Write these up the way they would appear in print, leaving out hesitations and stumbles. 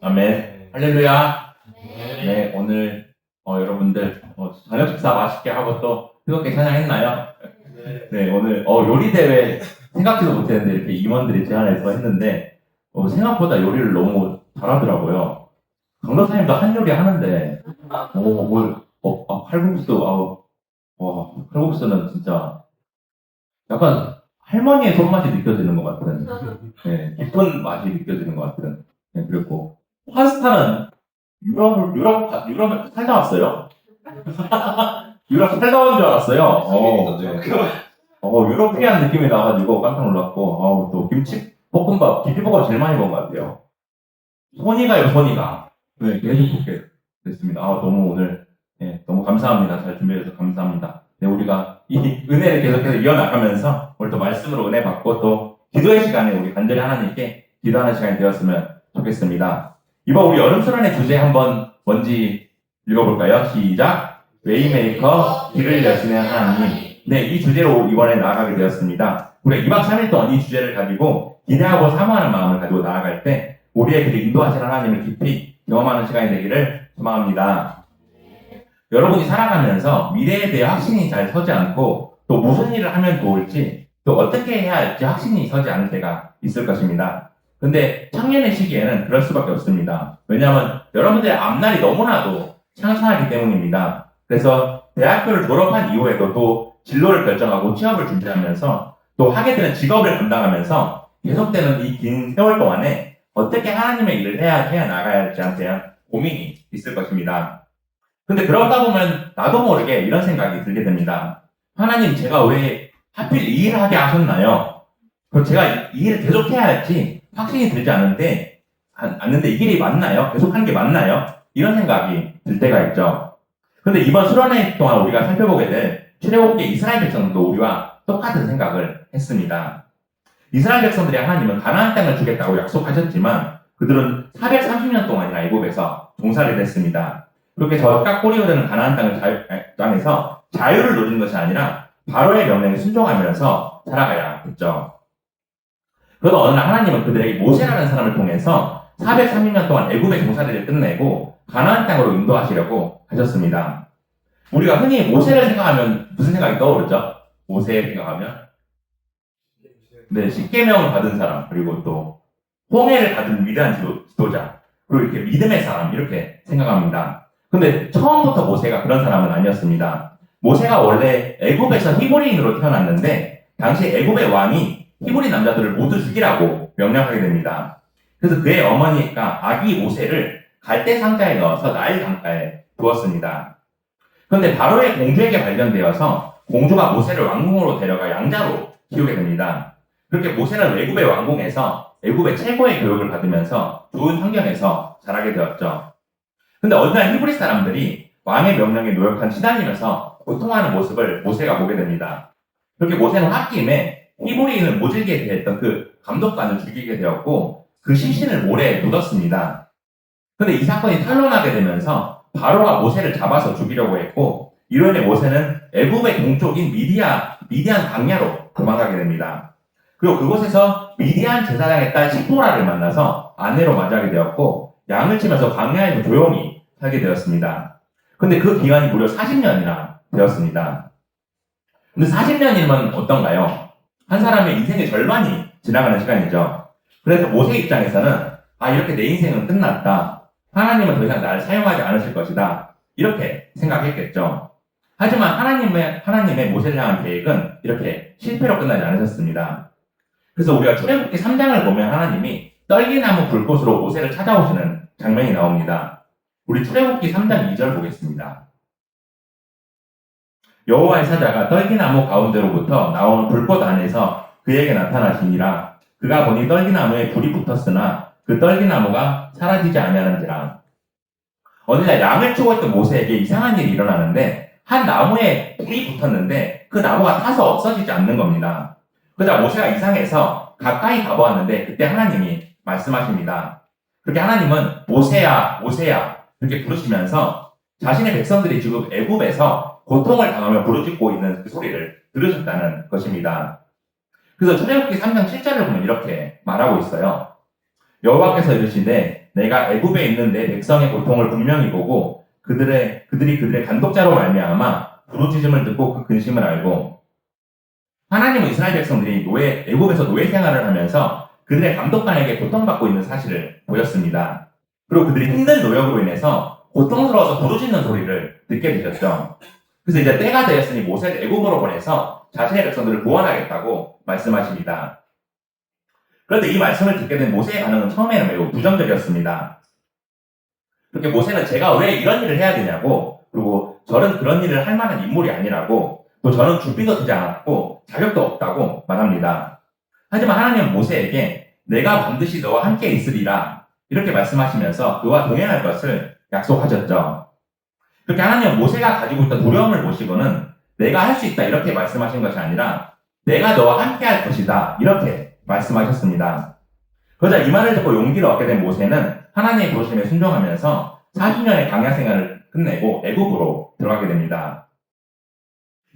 아멘. 할렐루야. 네. 네, 오늘 여러분들 저녁 식사 맛있게 하고 또 뜨겁게 찬양했나요? 네, 오늘 요리 대회 생각지도 못했는데 이렇게 임원들이 제안해서 했는데 생각보다 요리를 너무 잘하더라고요. 강도사님도 한 요리 하는데 칼국수 칼국수는 진짜 약간 할머니의 손맛이 느껴지는 것 같은 깊은 맛이 느껴지는 것 같은 그리고 파스타는 유럽에 살다 왔어요? 유럽 살다 온 줄 알았어요. 유러피안 느낌이 나가지고 깜짝 놀랐고, 또 김치 볶음밥, 김치볶음밥 제일 많이 먹은 것 같아요. 손이가요, 손이가. 네, 계속 그렇게 됐습니다. 너무 오늘, 너무 감사합니다. 잘 준비해주셔서 감사합니다. 네, 우리가 이 은혜를 계속해서 이어나가면서 오늘 또 말씀으로 은혜 받고 또 기도의 시간에 우리 간절히 하나님께 기도하는 시간이 되었으면 좋겠습니다. 이번 우리 여름 수련의 주제 한번 뭔지 읽어볼까요? 시작! 웨이메이커, 길을 여시는 하나님. 네, 이 주제로 이번에 나아가게 되었습니다. 우리가 2박 3일 동안 이 주제를 가지고 기대하고 사모하는 마음을 가지고 나아갈 때 우리의 길을 인도하시는 하나님을 깊이 경험하는 시간이 되기를 소망합니다. 여러분이 살아가면서 미래에 대해 확신이 잘 서지 않고 또 무슨 일을 하면 좋을지 또 어떻게 해야 할지 확신이 서지 않을 때가 있을 것입니다. 근데 청년의 시기에는 그럴 수밖에 없습니다. 왜냐하면 여러분들의 앞날이 너무나도 창창하기 때문입니다. 그래서 대학교를 졸업한 이후에도 또 진로를 결정하고 취업을 준비하면서 또 하게 되는 직업을 감당하면서 계속되는 이 긴 세월 동안에 어떻게 하나님의 일을 해야 나가야 할지에 대한 고민이 있을 것입니다. 근데 그러다 보면 나도 모르게 이런 생각이 들게 됩니다. 하나님, 제가 왜 하필 이 일을 하게 하셨나요? 그럼 제가 이 일을 계속 해야 할지 확신이 들지 않는데 이 길이 맞나요? 계속 하는 게 맞나요? 이런 생각이 들 때가 있죠. 근데 이번 수련회 동안 우리가 살펴보게 될 출애굽기 이스라엘 백성도 우리와 똑같은 생각을 했습니다. 이스라엘 백성들이 하나님은 가나안 땅을 주겠다고 약속하셨지만 그들은 430년 동안이나 애굽에서 종살이를 했습니다. 그렇게 젖과 꿀이 흐르는 가나안 땅에서 자유를 누리는 것이 아니라 바로의 명령에 순종하면서 살아가야 했죠. 그러다 어느 날 하나님은 그들에게 모세라는 사람을 통해서 430년 동안 애굽의 종살이를 끝내고 가나안 땅으로 인도하시려고 하셨습니다. 우리가 흔히 모세를 생각하면 무슨 생각이 떠오르죠? 모세 생각하면 네, 십계명을 받은 사람, 그리고 또 홍해를 받은 위대한 지도자, 그리고 이렇게 믿음의 사람 이렇게 생각합니다. 근데 처음부터 모세가 그런 사람은 아니었습니다. 모세가 원래 애굽에서 히브리인으로 태어났는데 당시 애굽의 왕이 히브리 남자들을 모두 죽이라고 명령하게 됩니다. 그래서 그의 어머니가 아기 모세를 갈대 상자에 넣어서 나일 강가에 두었습니다. 그런데 바로의 공주에게 발견되어서 공주가 모세를 왕궁으로 데려가 양자로 키우게 됩니다. 그렇게 모세는 애굽의 왕궁에서 애굽의 최고의 교육을 받으면서 좋은 환경에서 자라게 되었죠. 근데 어느 날 히브리 사람들이 왕의 명령에 노력한 시달리면서 고통하는 모습을 모세가 보게 됩니다. 그렇게 모세는 홧김에 히브리인을 모질게 대했던 그 감독관을 죽이게 되었고 그 시신을 모래에 묻었습니다. 근데 이 사건이 탄로나게 되면서 바로가 모세를 잡아서 죽이려고 했고 이로 인해 모세는 애굽의 동쪽인 미디안 광야로 도망가게 됩니다. 그리고 그곳에서 미디안 제사장의 딸 시포라를 만나서 아내로 맞이하게 되었고 양을 치면서 광야에서 조용히 살게 되었습니다. 근데 그 기간이 무려 40년이나 되었습니다. 근데 40년이면 어떤가요? 한 사람의 인생의 절반이 지나가는 시간이죠. 그래서 모세 입장에서는 이렇게 내 인생은 끝났다. 하나님은 더 이상 나를 사용하지 않으실 것이다. 이렇게 생각했겠죠. 하지만 하나님의 모세를 향한 계획은 이렇게 실패로 끝나지 않으셨습니다. 그래서 우리가 출애굽기 3장을 보면 하나님이 떨기나무 불꽃으로 모세를 찾아오시는 장면이 나옵니다. 우리 출애굽기 3장 2절 보겠습니다. 여호와의 사자가 떨기나무 가운데로부터 나오는 불꽃 안에서 그에게 나타나시니라. 그가 보니 떨기나무에 불이 붙었으나 그 떨기나무가 사라지지 아니하는지라. 어느 날 양을 치고 있던 모세에게 이상한 일이 일어나는데 한 나무에 불이 붙었는데 그 나무가 타서 없어지지 않는 겁니다. 그러자 모세가 이상해서 가까이 가보았는데 그때 하나님이 말씀하십니다. 그렇게 하나님은 모세야, 모세야 이렇게 부르시면서 자신의 백성들이 지금 애굽에서 고통을 당하며 부르짖고 있는 그 소리를 들으셨다는 것입니다. 그래서 출애굽기 3장 7절을 보면 이렇게 말하고 있어요. 여호와께서 이르시되 내가 애굽에 있는 내 백성의 고통을 분명히 보고 그들이 그들의 간독자로 말미암아 부르짖음을 듣고 그 근심을 알고 하나님은 이스라엘 백성들이 애굽에서 노예 생활을 하면서 그들의 감독관에게 고통받고 있는 사실을 보였습니다. 그리고 그들이 힘든 노력으로 인해서 고통스러워서 부르짖는 소리를 듣게 되셨죠. 그래서 이제 때가 되었으니 모세를 애굽으로 보내서 자신의 백성들을 구원하겠다고 말씀하십니다. 그런데 이 말씀을 듣게 된 모세의 반응은 처음에는 매우 부정적이었습니다. 그렇게 모세는 제가 왜 이런 일을 해야 되냐고, 그리고 저는 그런 일을 할 만한 인물이 아니라고, 또 저는 준비도 되지 않았고 자격도 없다고 말합니다. 하지만 하나님은 모세에게 내가 반드시 너와 함께 있으리라 이렇게 말씀하시면서 그와 동행할 것을 약속하셨죠. 그렇게 하나님은 모세가 가지고 있던 두려움을 보시고는 내가 할 수 있다 이렇게 말씀하신 것이 아니라 내가 너와 함께 할 것이다 이렇게 말씀하셨습니다. 그러자 이 말을 듣고 용기를 얻게 된 모세는 하나님의 부르심에 순종하면서 40년의 광야 생활을 끝내고 애굽으로 들어가게 됩니다.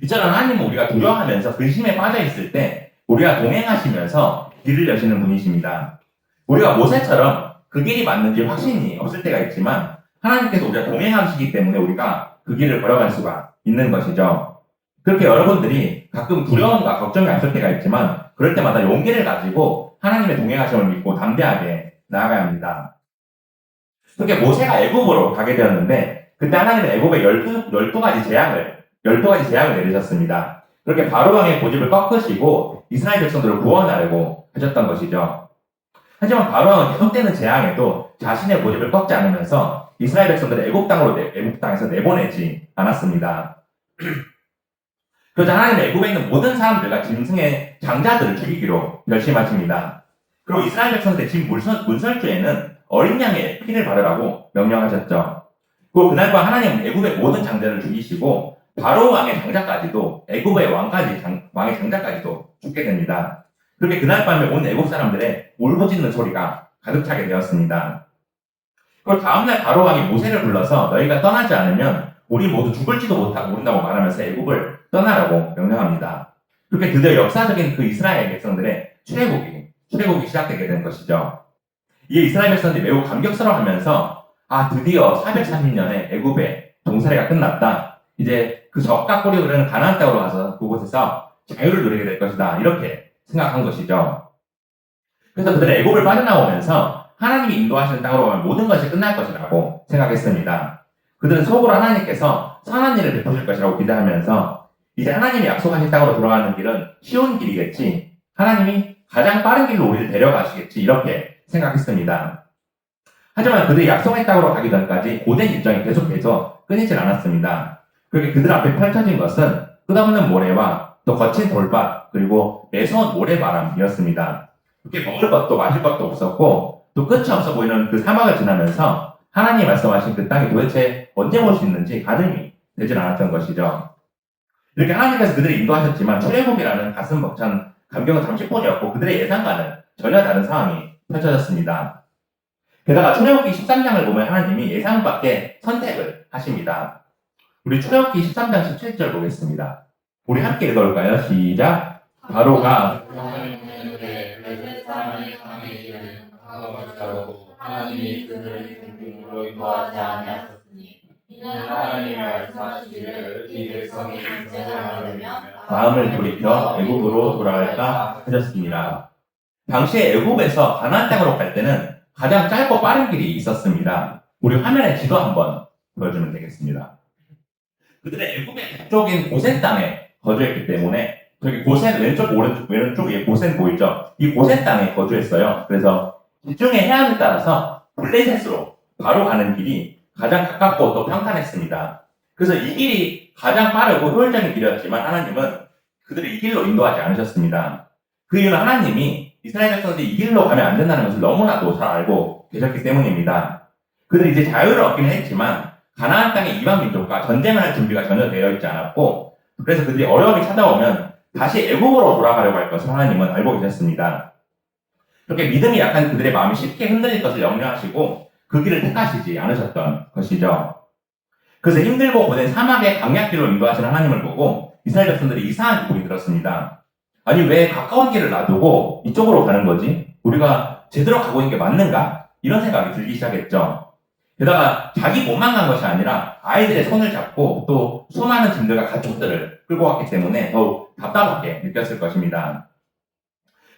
이처럼 하나님은 우리가 두려워하면서 근심에 빠져 있을 때 우리가 동행하시면서 길을 여시는 분이십니다. 우리가 모세처럼 그 길이 맞는지 확신이 없을 때가 있지만 하나님께서 우리가 동행하시기 때문에 우리가 그 길을 걸어갈 수가 있는 것이죠. 그렇게 여러분들이 가끔 두려움과 걱정이 앞설 때가 있지만 그럴 때마다 용기를 가지고 하나님의 동행하심을 믿고 담대하게 나아가야 합니다. 그렇게 모세가 애굽으로 가게 되었는데 그때 하나님은 애굽에 12가지 제약을 내리셨습니다. 그렇게 바로왕의 고집을 꺾으시고 이스라엘 백성들을 구원하려고 하셨던 것이죠. 하지만 바로왕은 계속되는 재앙에도 자신의 고집을 꺾지 않으면서 이스라엘 백성들을 애굽 땅에서 내보내지 않았습니다. 그러자 하나님은 애굽에 있는 모든 사람들과 짐승의 장자들을 죽이기로 결심하십니다. 그리고 이스라엘 백성들의 집 문설주에는 어린 양의 피를 바르라고 명령하셨죠. 그리고 그날 밤 하나님은 애굽의 모든 장자를 죽이시고 바로 왕의 장자까지도 애굽의 왕의 장자까지도 죽게 됩니다. 그렇게 그날 밤에 온 애굽 사람들의 울부짖는 소리가 가득 차게 되었습니다. 그리고 다음날 바로 왕이 모세를 불러서 너희가 떠나지 않으면 우리 모두 죽을지도 모른다고 말하면서 애굽을 떠나라고 명령합니다. 그렇게 드디어 역사적인 그 이스라엘 백성들의 출애굽이 시작되게 된 것이죠. 이에 이스라엘 백성들이 매우 감격스러워하면서 드디어 430년의 애굽의 종살이가 끝났다. 이제 그 적과 꿀이 흐르는 가나안 땅으로 가서 그곳에서 자유를 누리게 될 것이다. 이렇게 생각한 것이죠. 그래서 그들은 애굽을 빠져나오면서 하나님이 인도하시는 땅으로 가면 모든 것이 끝날 것이라고 생각했습니다. 그들은 속으로 하나님께서 선한 일을 베푸실 것이라고 기대하면서 이제 하나님이 약속하신 땅으로 돌아가는 길은 쉬운 길이겠지. 하나님이 가장 빠른 길로 우리를 데려가시겠지. 이렇게 생각했습니다. 하지만 그들이 약속의 땅으로 가기 전까지 고된 일정이 계속해서 끊이질 않았습니다. 그렇게 그들 앞에 펼쳐진 것은 끝없는 모래와 또 거친 돌밭 그리고 매서운 모래바람이었습니다. 그렇게 먹을 것도 마실 것도 없었고 또 끝이 없어 보이는 그 사막을 지나면서 하나님이 말씀하신 그 땅이 도대체 언제 올 수 있는지 가늠이 되질 않았던 것이죠. 이렇게 하나님께서 그들을 인도하셨지만 출애굽이라는 가슴 벅찬 감격은 잠시뿐이었고 그들의 예상과는 전혀 다른 상황이 펼쳐졌습니다. 게다가 출애굽기 13장을 보면 하나님이 예상 밖의 선택을 하십니다. 우리 출애굽기 13장 17절 보겠습니다. 우리 함께 읽어볼까요? 시작. 바로가 하나님이 그들을 등등으로 인도하지 아니하셨으니 이는 하나님이 말씀하시기를 이 백성이 인생을 하려면 마음을 돌이켜 애굽으로 돌아갈까 하셨습니다. 당시에 애굽에서 가나안 땅으로 갈 때는 가장 짧고 빠른 길이 있었습니다. 우리 화면에 지도 한번 보여주면 되겠습니다. 그들은 애굽의 북쪽인 고센 땅에 거주했기 때문에 저기 고센 왼쪽 위에 고센 보이죠? 이 고센 땅에 거주했어요. 그래서 지중해 해안을 따라서 블레셋으로 바로 가는 길이 가장 가깝고 또 평탄했습니다. 그래서 이 길이 가장 빠르고 효율적인 길이었지만 하나님은 그들을 이 길로 인도하지 않으셨습니다. 그 이유는 하나님이 이스라엘 백성들이 이 길로 가면 안 된다는 것을 너무나도 잘 알고 계셨기 때문입니다. 그들이 이제 자유를 얻기는 했지만 가나안 땅의 이방 민족과 전쟁을 할 준비가 전혀 되어 있지 않았고 그래서 그들이 어려움이 찾아오면 다시 애굽으로 돌아가려고 할 것을 하나님은 알고 계셨습니다. 그렇게 믿음이 약한 그들의 마음이 쉽게 흔들릴 것을 염려하시고 그 길을 택하시지 않으셨던 것이죠. 그래서 힘들고 고된 사막의 강약길로 인도하시는 하나님을 보고 이스라엘 백성들이 이상한 기분이 들었습니다. 아니 왜 가까운 길을 놔두고 이쪽으로 가는 거지? 우리가 제대로 가고 있는 게 맞는가? 이런 생각이 들기 시작했죠. 게다가 자기 몸만 간 것이 아니라 아이들의 손을 잡고 또 수많은 짐들과 가축들을 끌고 왔기 때문에 더욱 답답하게 느꼈을 것입니다.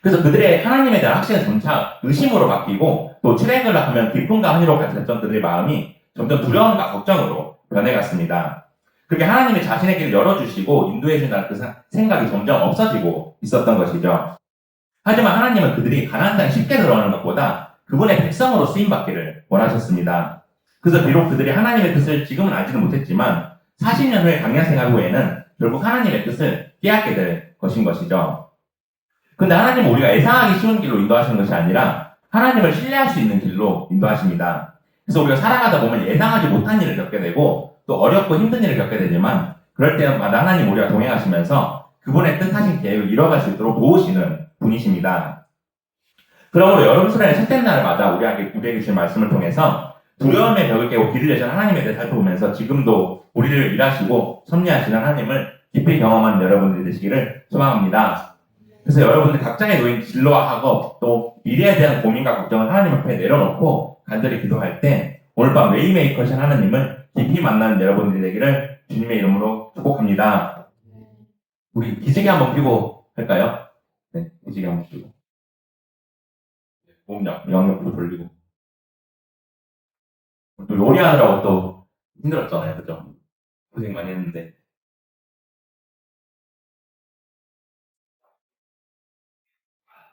그래서 그들의 하나님에 대한 확신은 점차 의심으로 바뀌고 또 출애굽을 하면 기쁨과 한이로 가득했던 그들의 마음이 점점 두려움과 걱정으로 변해갔습니다. 그렇게 하나님이 자신의 길을 열어주시고 인도해준다는 그 생각이 점점 없어지고 있었던 것이죠. 하지만 하나님은 그들이 가나안 땅에 쉽게 들어가는 것보다 그분의 백성으로 쓰임받기를 원하셨습니다. 그래서 비록 그들이 하나님의 뜻을 지금은 알지는 못했지만 40년 후의 광야 생활 후에는 결국 하나님의 뜻을 깨닫게 될 것인 것이죠. 근데 하나님은 우리가 예상하기 쉬운 길로 인도하시는 것이 아니라 하나님을 신뢰할 수 있는 길로 인도하십니다. 그래서 우리가 살아가다 보면 예상하지 못한 일을 겪게 되고 또 어렵고 힘든 일을 겪게 되지만 그럴 때마다 하나님 우리가 동행하시면서 그분의 뜻하신 계획을 이뤄갈 수 있도록 도우시는 분이십니다. 그러므로 여름 수련의 첫째 날을 맞아 우리에게 주신 말씀을 통해서 두려움의 벽을 깨고 길을 여신 하나님에 대해 살펴보면서 지금도 우리를 일하시고 섭리하시는 하나님을 깊이 경험하는 여러분들이 되시기를 소망합니다. 그래서 여러분들 각자의 놓인 진로와 학업 또 미래에 대한 고민과 걱정을 하나님 앞에 내려놓고 간절히 기도할 때 오늘 밤 웨이메이커신 하나님을 깊이 만나는 여러분들이 되기를 주님의 이름으로 축복합니다. 우리 기지개 한번 펴고 할까요? 네, 기지개 한번 펴고 몸 영역으로 돌리고 또 요리하느라고 또 힘들었잖아요, 그죠? 고생 많이 했는데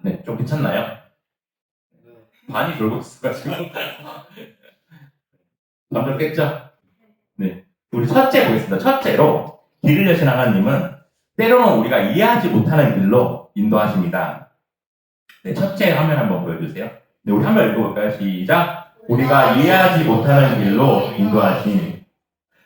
네, 좀 괜찮나요? 반이 돌고 있어가지고 잠들 깼죠? 네. 우리 첫째 보겠습니다. 첫째로 길을 여신 하나님은 때로는 우리가 이해하지 못하는 길로 인도하십니다. 네, 첫째 화면 한번 보여주세요. 네, 우리 한번 읽어볼까요? 시작. 우리가 이해하지 못하는 길로 인도하심.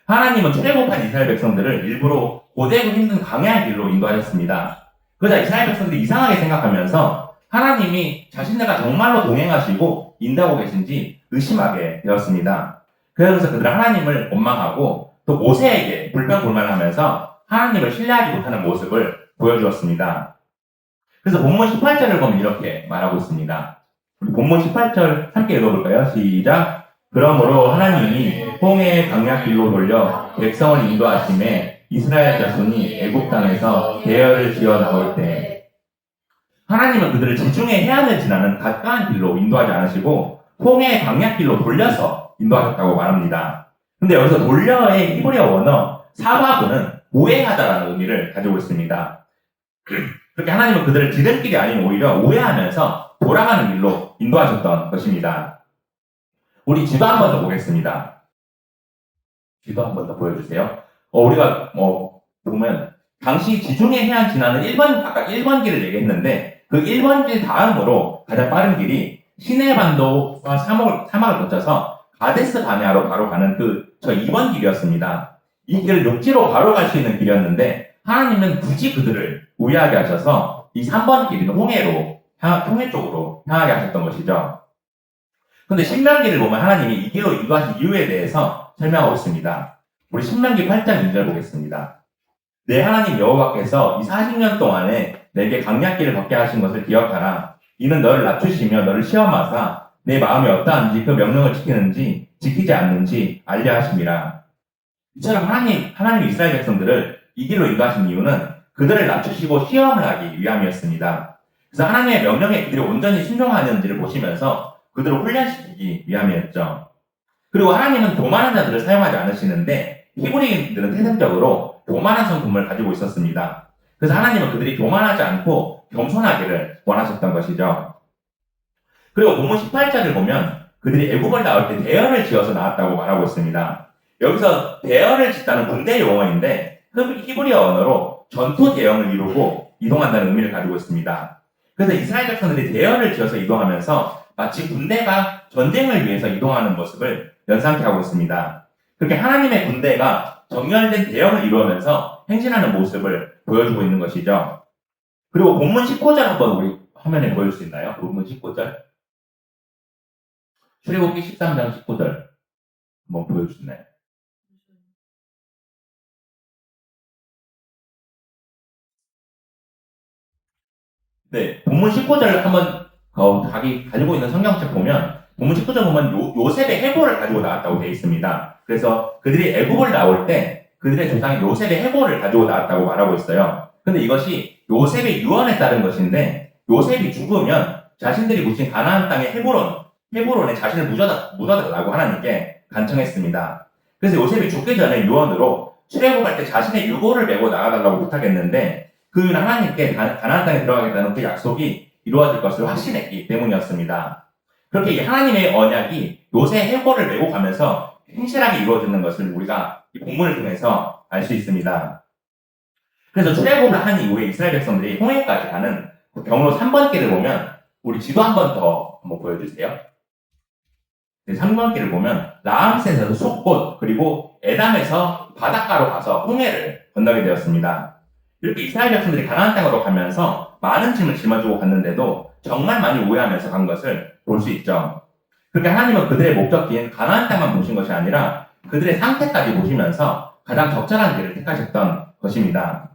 하나님은 출애굽한 이스라엘 백성들을 일부러 고되고 힘든 광야의 길로 인도하셨습니다. 그러자 이스라엘 백성들이 이상하게 생각하면서 하나님이 자신들과 정말로 동행하시고 인도하고 계신지 의심하게 되었습니다. 그래서 그들은 하나님을 원망하고 또 모세에게 불평불만하면서 하나님을 신뢰하지 못하는 모습을 보여주었습니다. 그래서 본문 18절을 보면 이렇게 말하고 있습니다. 우리 본문 18절 함께 읽어볼까요? 시작. 그러므로 하나님이 홍해의 강약길로 돌려 백성을 인도하심에 이스라엘 자손이 애굽 땅에서 대열을 지어 나올 때 하나님은 그들을 지중해 해안을 지나는 가까운 길로 인도하지 않으시고 홍해의 강약길로 돌려서 인도하셨다고 말합니다. 근데 여기서 돌려의 히브리어 원어 사바브는 오해하다라는 의미를 가지고 있습니다. 그렇게 하나님은 그들을 지름길이 아닌 오히려 오해하면서 돌아가는 길로 인도하셨던 것입니다. 우리 지도 한 번 더 보겠습니다. 지도 한 번 더 보여주세요. 우리가 보면 당시 지중해 해안 지나는 1번, 아까 1번 길을 얘기했는데 그 1번 길 다음으로 가장 빠른 길이 시내 반도와 사막을 거쳐서 가데스 바네아로 바로 가는 저 2번 길이었습니다. 이 길을 육지로 바로 갈 수 있는 길이었는데 하나님은 굳이 그들을 우회하게 하셔서 이 3번 길인 홍해 쪽으로 향하게 하셨던 것이죠. 근데 신명기를 보면 하나님이 이 길로 인도하신 이유에 대해서 설명하고 있습니다. 우리 신명기 8장 2절 보겠습니다. 내 하나님 여호와께서 이 40년 동안에 내게 강약길을 걷게 하신 것을 기억하라. 이는 너를 낮추시며 너를 시험하사 내 마음이 어떠한지 그 명령을 지키는지 지키지 않는지 알려 하심이라. 이처럼 하나님 이스라엘 백성들을 이 길로 인도하신 이유는 그들을 낮추시고 시험을 하기 위함이었습니다. 그래서 하나님의 명령에 그들이 온전히 순종하는지를 보시면서 그들을 훈련시키기 위함이었죠. 그리고 하나님은 교만한 자들을 사용하지 않으시는데 히브리인들은 태생적으로 교만한 성품을 가지고 있었습니다. 그래서 하나님은 그들이 교만하지 않고 겸손하기를 원하셨던 것이죠. 그리고 본문 18절을 보면 그들이 애굽을 나올 때 대열을 지어서 나왔다고 말하고 있습니다. 여기서 대열을 짓다는 군대 용어인데 히브리어 언어로 전투 대형을 이루고 이동한다는 의미를 가지고 있습니다. 그래서 이스라엘 백성들이 대열을 지어서 이동하면서 마치 군대가 전쟁을 위해서 이동하는 모습을 연상케 하고 있습니다. 그렇게 하나님의 군대가 정렬된 대형을 이루면서 행진하는 모습을 보여주고 있는 것이죠. 그리고 본문 19절 한번 우리 화면에 보여줄 수 있나요? 본문 19절. 출애굽기 13장 19절 한번 보여줄 수 있나요? 네, 본문 19절 한번 자기 가지고 있는 성경책 보면 본문 19절 보면 요셉의 해골을 가지고 나왔다고 되어 있습니다. 그래서 그들이 애굽을 나올 때 그들의 조상이 요셉의 해골을 가지고 나왔다고 말하고 있어요. 근데 이것이 요셉의 유언에 따른 것인데 요셉이 죽으면 자신들이 묻힌 가나안 땅의 헤브론에 자신을 묻어달라고 하나님께 간청했습니다. 그래서 요셉이 죽기 전에 유언으로 출애굽할 때 자신의 유골을 메고 나가달라고 부탁했는데 그 이유는 하나님께 가나안 땅에 들어가겠다는 그 약속이 이루어질 것을 확신했기 때문이었습니다. 그렇게 이 하나님의 언약이 요셉의 해골을 메고 가면서 행실하게 이루어지는 것을 우리가 이 본문을 통해서 알 수 있습니다. 그래서 출애굽을 한 이후에 이스라엘 백성들이 홍해까지 가는 그 경로 3번 길을 보면 우리 지도 한 번 더 한번 보여주세요. 3번 길을 보면 라암셋에서 숫곳 그리고 에담에서 바닷가로 가서 홍해를 건너게 되었습니다. 이렇게 이스라엘 백성들이 가나안 땅으로 가면서 많은 짐을 짊어지고 갔는데도 정말 많이 오해하면서 간 것을 볼 수 있죠. 그렇게 하나님은 그들의 목적지인 가나안 땅만 보신 것이 아니라 그들의 상태까지 보시면서 가장 적절한 길을 택하셨던 것입니다.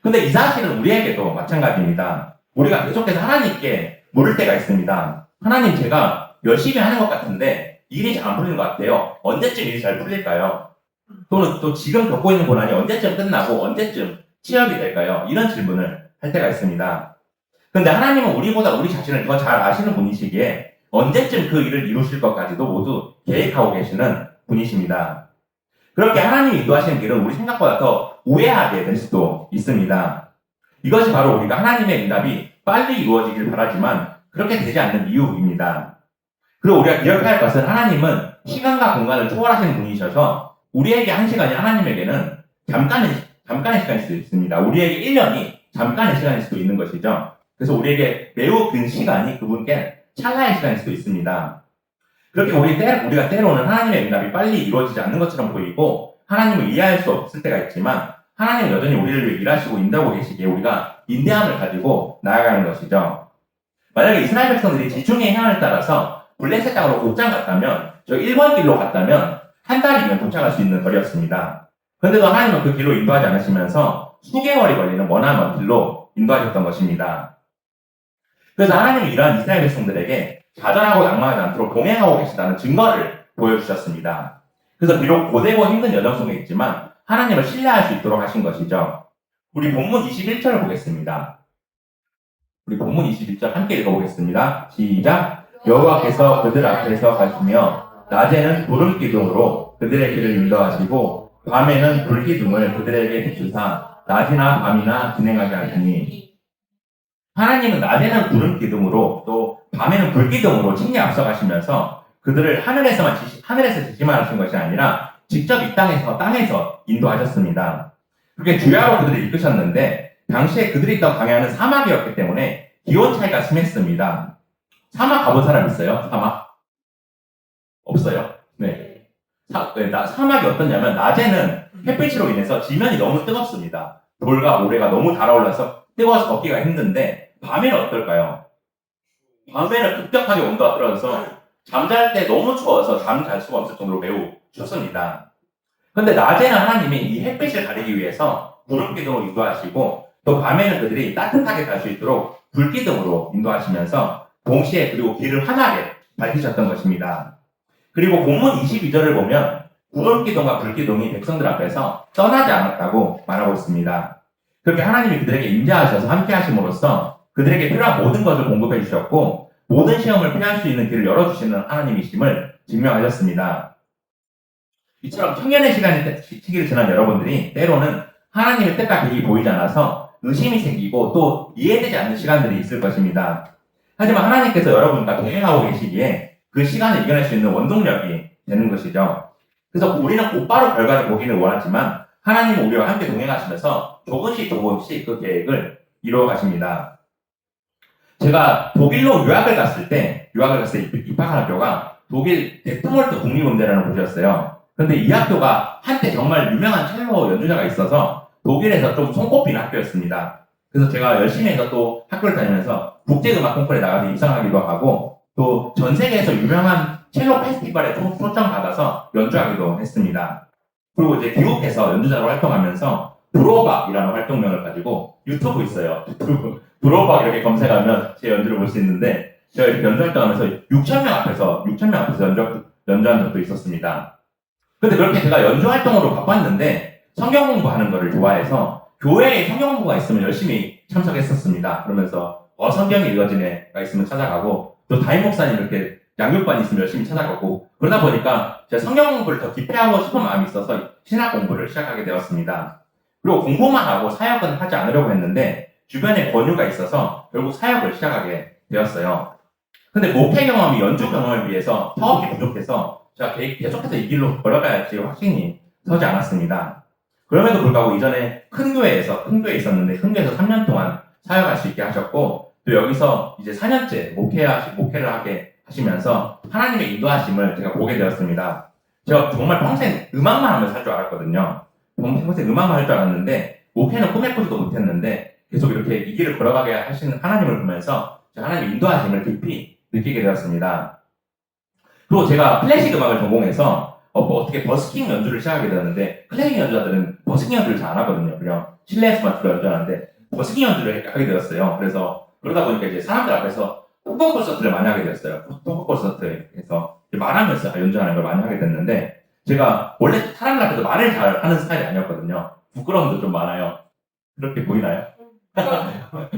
근데 이 사실은 우리에게도 마찬가지입니다. 우리가 계속해서 하나님께 물을 때가 있습니다. 하나님, 제가 열심히 하는 것 같은데 일이 잘 안 풀리는 것 같아요. 언제쯤 일이 잘 풀릴까요? 또는 또 지금 겪고 있는 고난이 언제쯤 끝나고 언제쯤 취업이 될까요? 이런 질문을 할 때가 있습니다. 그런데 하나님은 우리보다 우리 자신을 더 잘 아시는 분이시기에 언제쯤 그 일을 이루실 것까지도 모두 계획하고 계시는 분이십니다. 그렇게 하나님이 인도하시는 길은 우리 생각보다 더 우회하게 될 수도 있습니다. 이것이 바로 우리가 하나님의 응답이 빨리 이루어지길 바라지만 그렇게 되지 않는 이유입니다. 그리고 우리가 기억해야 할 것은 하나님은 시간과 공간을 초월하시는 분이셔서 우리에게 한 시간이 하나님에게는 잠깐의 시간일 수도 있습니다. 우리에게 1년이 잠깐의 시간일 수도 있는 것이죠. 그래서 우리에게 매우 긴 시간이 그분께 찰나의 시간일 수도 있습니다. 그렇게 우리가 때로는 하나님의 응답이 빨리 이루어지지 않는 것처럼 보이고 하나님을 이해할 수 없을 때가 있지만 하나님은 여전히 우리를 위해 일하시고 인도하고 계시기에 우리가 인내함을 가지고 나아가는 것이죠. 만약에 이스라엘 백성들이 지중해 해안을 따라서 블레셋 땅으로 곧장 갔다면 저 1번 길로 갔다면 한 달이면 도착할 수 있는 거리였습니다. 그런데도 하나님은 그 길로 인도하지 않으시면서 수개월이 걸리는 머나먼 길로 인도하셨던 것입니다. 그래서 하나님은 이러한 이스라엘 백성들에게 좌절하고 낭망하지 않도록 동행하고 계시다는 증거를 보여주셨습니다. 그래서 비록 고되고 힘든 여정 속에 있지만 하나님을 신뢰할 수 있도록 하신 것이죠. 우리 본문 21절을 보겠습니다. 우리 본문 21절 함께 읽어보겠습니다. 시작! 여호와께서 그들 앞에서 가시며 낮에는 구름 기둥으로 그들의 길을 인도하시고 밤에는 불 기둥을 그들에게 비추사 낮이나 밤이나 진행하게 하시니 하나님은 낮에는 구름 기둥으로 또 밤에는 불 기둥으로 친히 앞서가시면서 그들을 하늘에서 지시만 하신 것이 아니라 직접 이 땅에서 인도하셨습니다. 그렇게 주야로 그들을 이끄셨는데 당시에 그들이 있던 광야는 사막이었기 때문에 기온 차이가 심했습니다. 사막 가본 사람 있어요? 사막? 없어요? 네. 사막이 어떠냐면 낮에는 햇빛으로 인해서 지면이 너무 뜨겁습니다. 돌과 모래가 너무 달아올라서 뜨거워서 걷기가 힘든데 밤에는 어떨까요? 밤에는 급격하게 온도가 떨어져서 잠잘 때 너무 추워서 잠 잘 수가 없을 정도로 매우 춥습니다. 그런데 낮에는 하나님이 이 햇빛을 가리기 위해서 구름기둥으로 인도하시고 또 밤에는 그들이 따뜻하게 갈 수 있도록 불기둥으로 인도하시면서 동시에 그리고 길을 환하게 밝히셨던 것입니다. 그리고 본문 22절을 보면 구름기둥과 불기둥이 백성들 앞에서 떠나지 않았다고 말하고 있습니다. 그렇게 하나님이 그들에게 인자하셔서 함께 하심으로써 그들에게 필요한 모든 것을 공급해 주셨고 모든 시험을 피할 수 있는 길을 열어주시는 하나님이심을 증명하셨습니다. 이처럼 청년의 시기를 지난 여러분들이 때로는 하나님의 뜻과 계획이 보이지 않아서 의심이 생기고 또 이해되지 않는 시간들이 있을 것입니다. 하지만 하나님께서 여러분과 동행하고 계시기에 그 시간을 이겨낼 수 있는 원동력이 되는 것이죠. 그래서 우리는 곧바로 결과를 보기를 원하지만 하나님은 우리와 함께 동행하시면서 조금씩 그 계획을 이루어 가십니다. 제가 독일로 유학을 갔을 때 입학한 학교가 독일 데트몰트 국립음대라는 곳이었어요. 근데 이 학교가 한때 정말 유명한 첼로 연주자가 있어서 독일에서 좀 손꼽히는 학교였습니다. 그래서 제가 열심히 해서 또 학교를 다니면서 국제음악 콩쿠르에 나가서 입상하기도 하고 또 전 세계에서 유명한 첼로 페스티벌에 초청받아서 연주하기도 했습니다. 그리고 이제 귀국해서 연주자로 활동하면서 브로박이라는 활동명을 가지고 유튜브 있어요. 유튜브 브로박 이렇게 검색하면 제 연주를 볼 수 있는데 제가 이렇게 연주 활동하면서 6,000명 앞에서 연주한 적도 있었습니다. 근데 그렇게 제가 연주 활동으로 바빴는데 성경 공부하는 거를 좋아해서 교회에 성경 공부가 있으면 열심히 참석했었습니다. 그러면서 성경이 읽어진 애가 있으면 찾아가고 또 담임 목사님 이렇게 양육반이 있으면 열심히 찾아가고 그러다 보니까 제가 성경 공부를 더 깊이 하고 싶은 마음이 있어서 신학 공부를 시작하게 되었습니다. 그리고 공부만 하고 사역은 하지 않으려고 했는데 주변에 권유가 있어서 결국 사역을 시작하게 되었어요. 근데 목회 경험이 연주 경험에 비해서 사업이 부족해서 제가 계속해서 이 길로 걸어가야지 확신이 서지 않았습니다. 그럼에도 불구하고 이전에 큰 교회에 있었는데 큰 교회에서 3년 동안 사역할 수 있게 하셨고 또 여기서 이제 4년째 목회를 하게 하시면서 하나님의 인도하심을 제가 보게 되었습니다. 제가 정말 평생 음악만 하면서 살 줄 알았거든요. 평생 음악만 할 줄 알았는데 목회는 꿈에꾸지도 못했는데 계속 이렇게 이 길을 걸어가게 하시는 하나님을 보면서 하나님의 인도하심을 깊이 느끼게 되었습니다. 그리고 제가 클래식 음악을 전공해서 어떻게 버스킹 연주를 시작하게 되었는데 클래식 연주자들은 버스킹 연주를 잘 안 하거든요. 그냥 실내에서만 주로 연주하는데 버스킹 연주를 하게 되었어요. 그래서 그러다 보니까 이제 사람들 앞에서 토크 콘서트를 많이 하게 되었어요. 토크 콘서트에서 말하면서 연주하는 걸 많이 하게 됐는데 제가 원래 사람들 앞에서 말을 잘 하는 스타일이 아니었거든요. 부끄러움도 좀 많아요. 그렇게 보이나요?